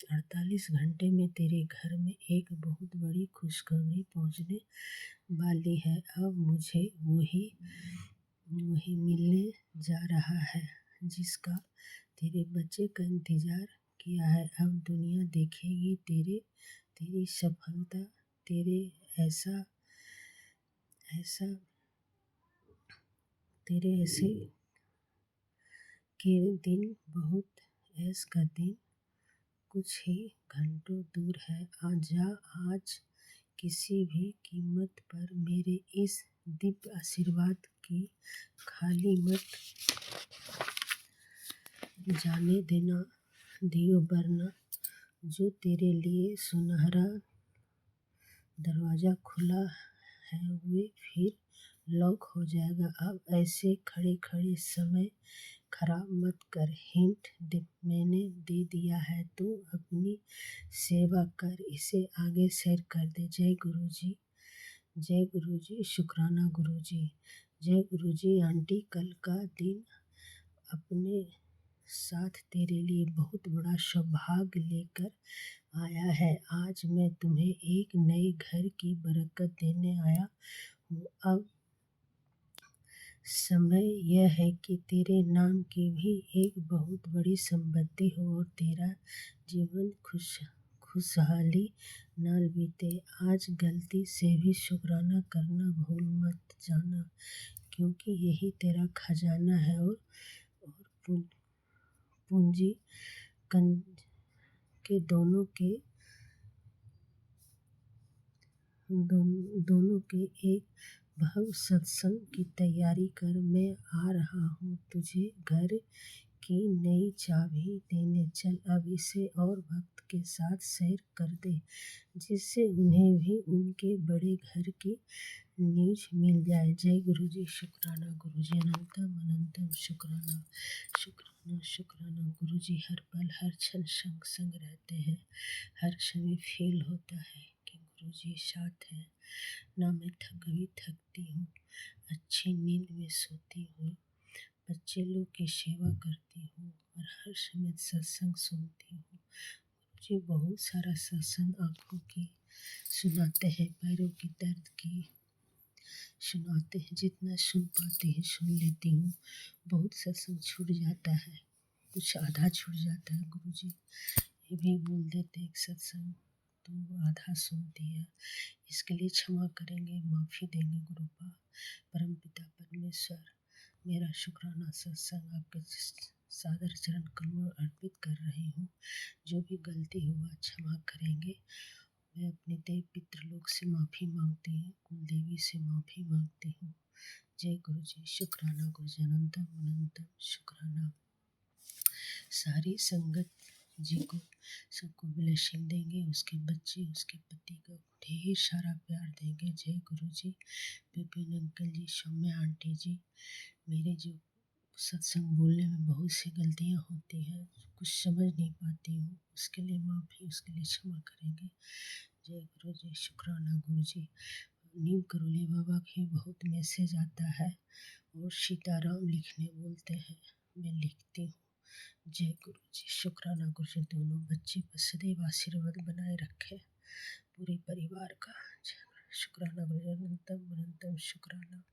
48 घंटे में तेरे घर में एक बहुत बड़ी खुशखबरी पहुंचने वाली है। अब मुझे वही मिलने जा रहा है जिसका तेरे बच्चे का इंतजार किया है। अब दुनिया देखेगी तेरी सफलता। तेरे ऐसे के दिन, बहुत ऐस का दिन कुछ ही घंटों दूर है। आज किसी भी कीमत पर मेरे इस दिव्य आशीर्वाद की खाली मत जाने दियो, वरना जो तेरे लिए सुनहरा दरवाजा खुला है वे फिर लॉक हो जाएगा। अब ऐसे खड़े समय खराब मत कर। हिंट मैंने दे दिया है तो अपनी सेवा कर, इसे आगे शेयर कर दे। जय गुरु जी। जय गुरु जी। शुक्राना गुरु जी। जय गुरु जी। आंटी, कल का दिन अपने साथ तेरे लिए बहुत बड़ा सौभाग्य लेकर आया है। आज मैं तुम्हें एक नए घर की बरकत देने आया हूँ। अब समय यह है कि तेरे नाम की भी एक बहुत बड़ी संपत्ति हो और तेरा जीवन खुशहाली नाल बीते। आज गलती से भी शुक्राना करना भूल मत जाना, क्योंकि यही तेरा खजाना है और पूंजी के दोनों के एक भव्य सत्संग की तैयारी कर। मैं आ रहा हूँ तुझे घर की नई चाबी देने। चल अब इसे और भक्त के साथ शेयर कर दे, जिससे उन्हें भी उनके बड़े घर की न्यूज मिल जाए। जय गुरु जी। शुक्राना गुरु जी। अनंतम अनंतम शुक्राना। शुक्राना शुक्राना गुरु जी। हर पल हर क्षण संग रहते हैं। हर समय फील होता है कि गुरु जी साथ हैं। ना मैं कभी थकती हूँ, अच्छी नींद में सोती हूँ, बच्चे लोग की सेवा करती हूँ और हर समय सत्संग सुनती हूँ। मुझे बहुत सारा सत्संग आँखों की सुनाते हैं, पैरों की दर्द की सुनाते हैं। जितना सुन पाती हैं सुन लेती हूँ। बहुत सत्संग छूट जाता है, कुछ आधा छूट जाता है। गुरु जी ये भी बोल देते एक सत्संग तो आधा सुन दिया, इसके लिए क्षमा करेंगे, माफ़ी देंगे। गुरुपा परम पिता परमेश्वर, मेरा शुक्राना सत्संग आपके सादर चरण कमल में अर्पित कर रही हूँ। जो भी गलती हुआ क्षमा करेंगे। मैं अपने देव पितृलोक से माफ़ी मांगती हूँ, कुल देवी से माफ़ी मांगती हूँ। जय गुरु जी। शुक्राना गुरु जी। अनंतम अनंतम शुक्राना। सारी संगत जी को सबको ब्लेसिंग देंगे, उसके बच्चे उसके पति को ढेर सारा प्यार देंगे। जय गुरु जी। विपिन अंकल जी, सौम्या आंटी जी, मेरे जो सत्संग बोलने में बहुत सी गलतियाँ होती हैं, कुछ समझ नहीं पाती हूँ, उसके लिए माफ़ी, उसके लिए क्षमा करेंगे। जय गुरु जी, शुक्राना गुरु जी। नीम करोली बाबा की बहुत मैसेज आता है और सीताराम लिखने बोलते हैं, मैं लिखती हूँ। जय गुरु जी, शुक्राना गुरु जी। दोनों बच्चे पर सदैव आशीर्वाद बनाए रखे, पूरे परिवार का। शुक्राना गुरु जी, अनंतम अनंतम शुक्राना।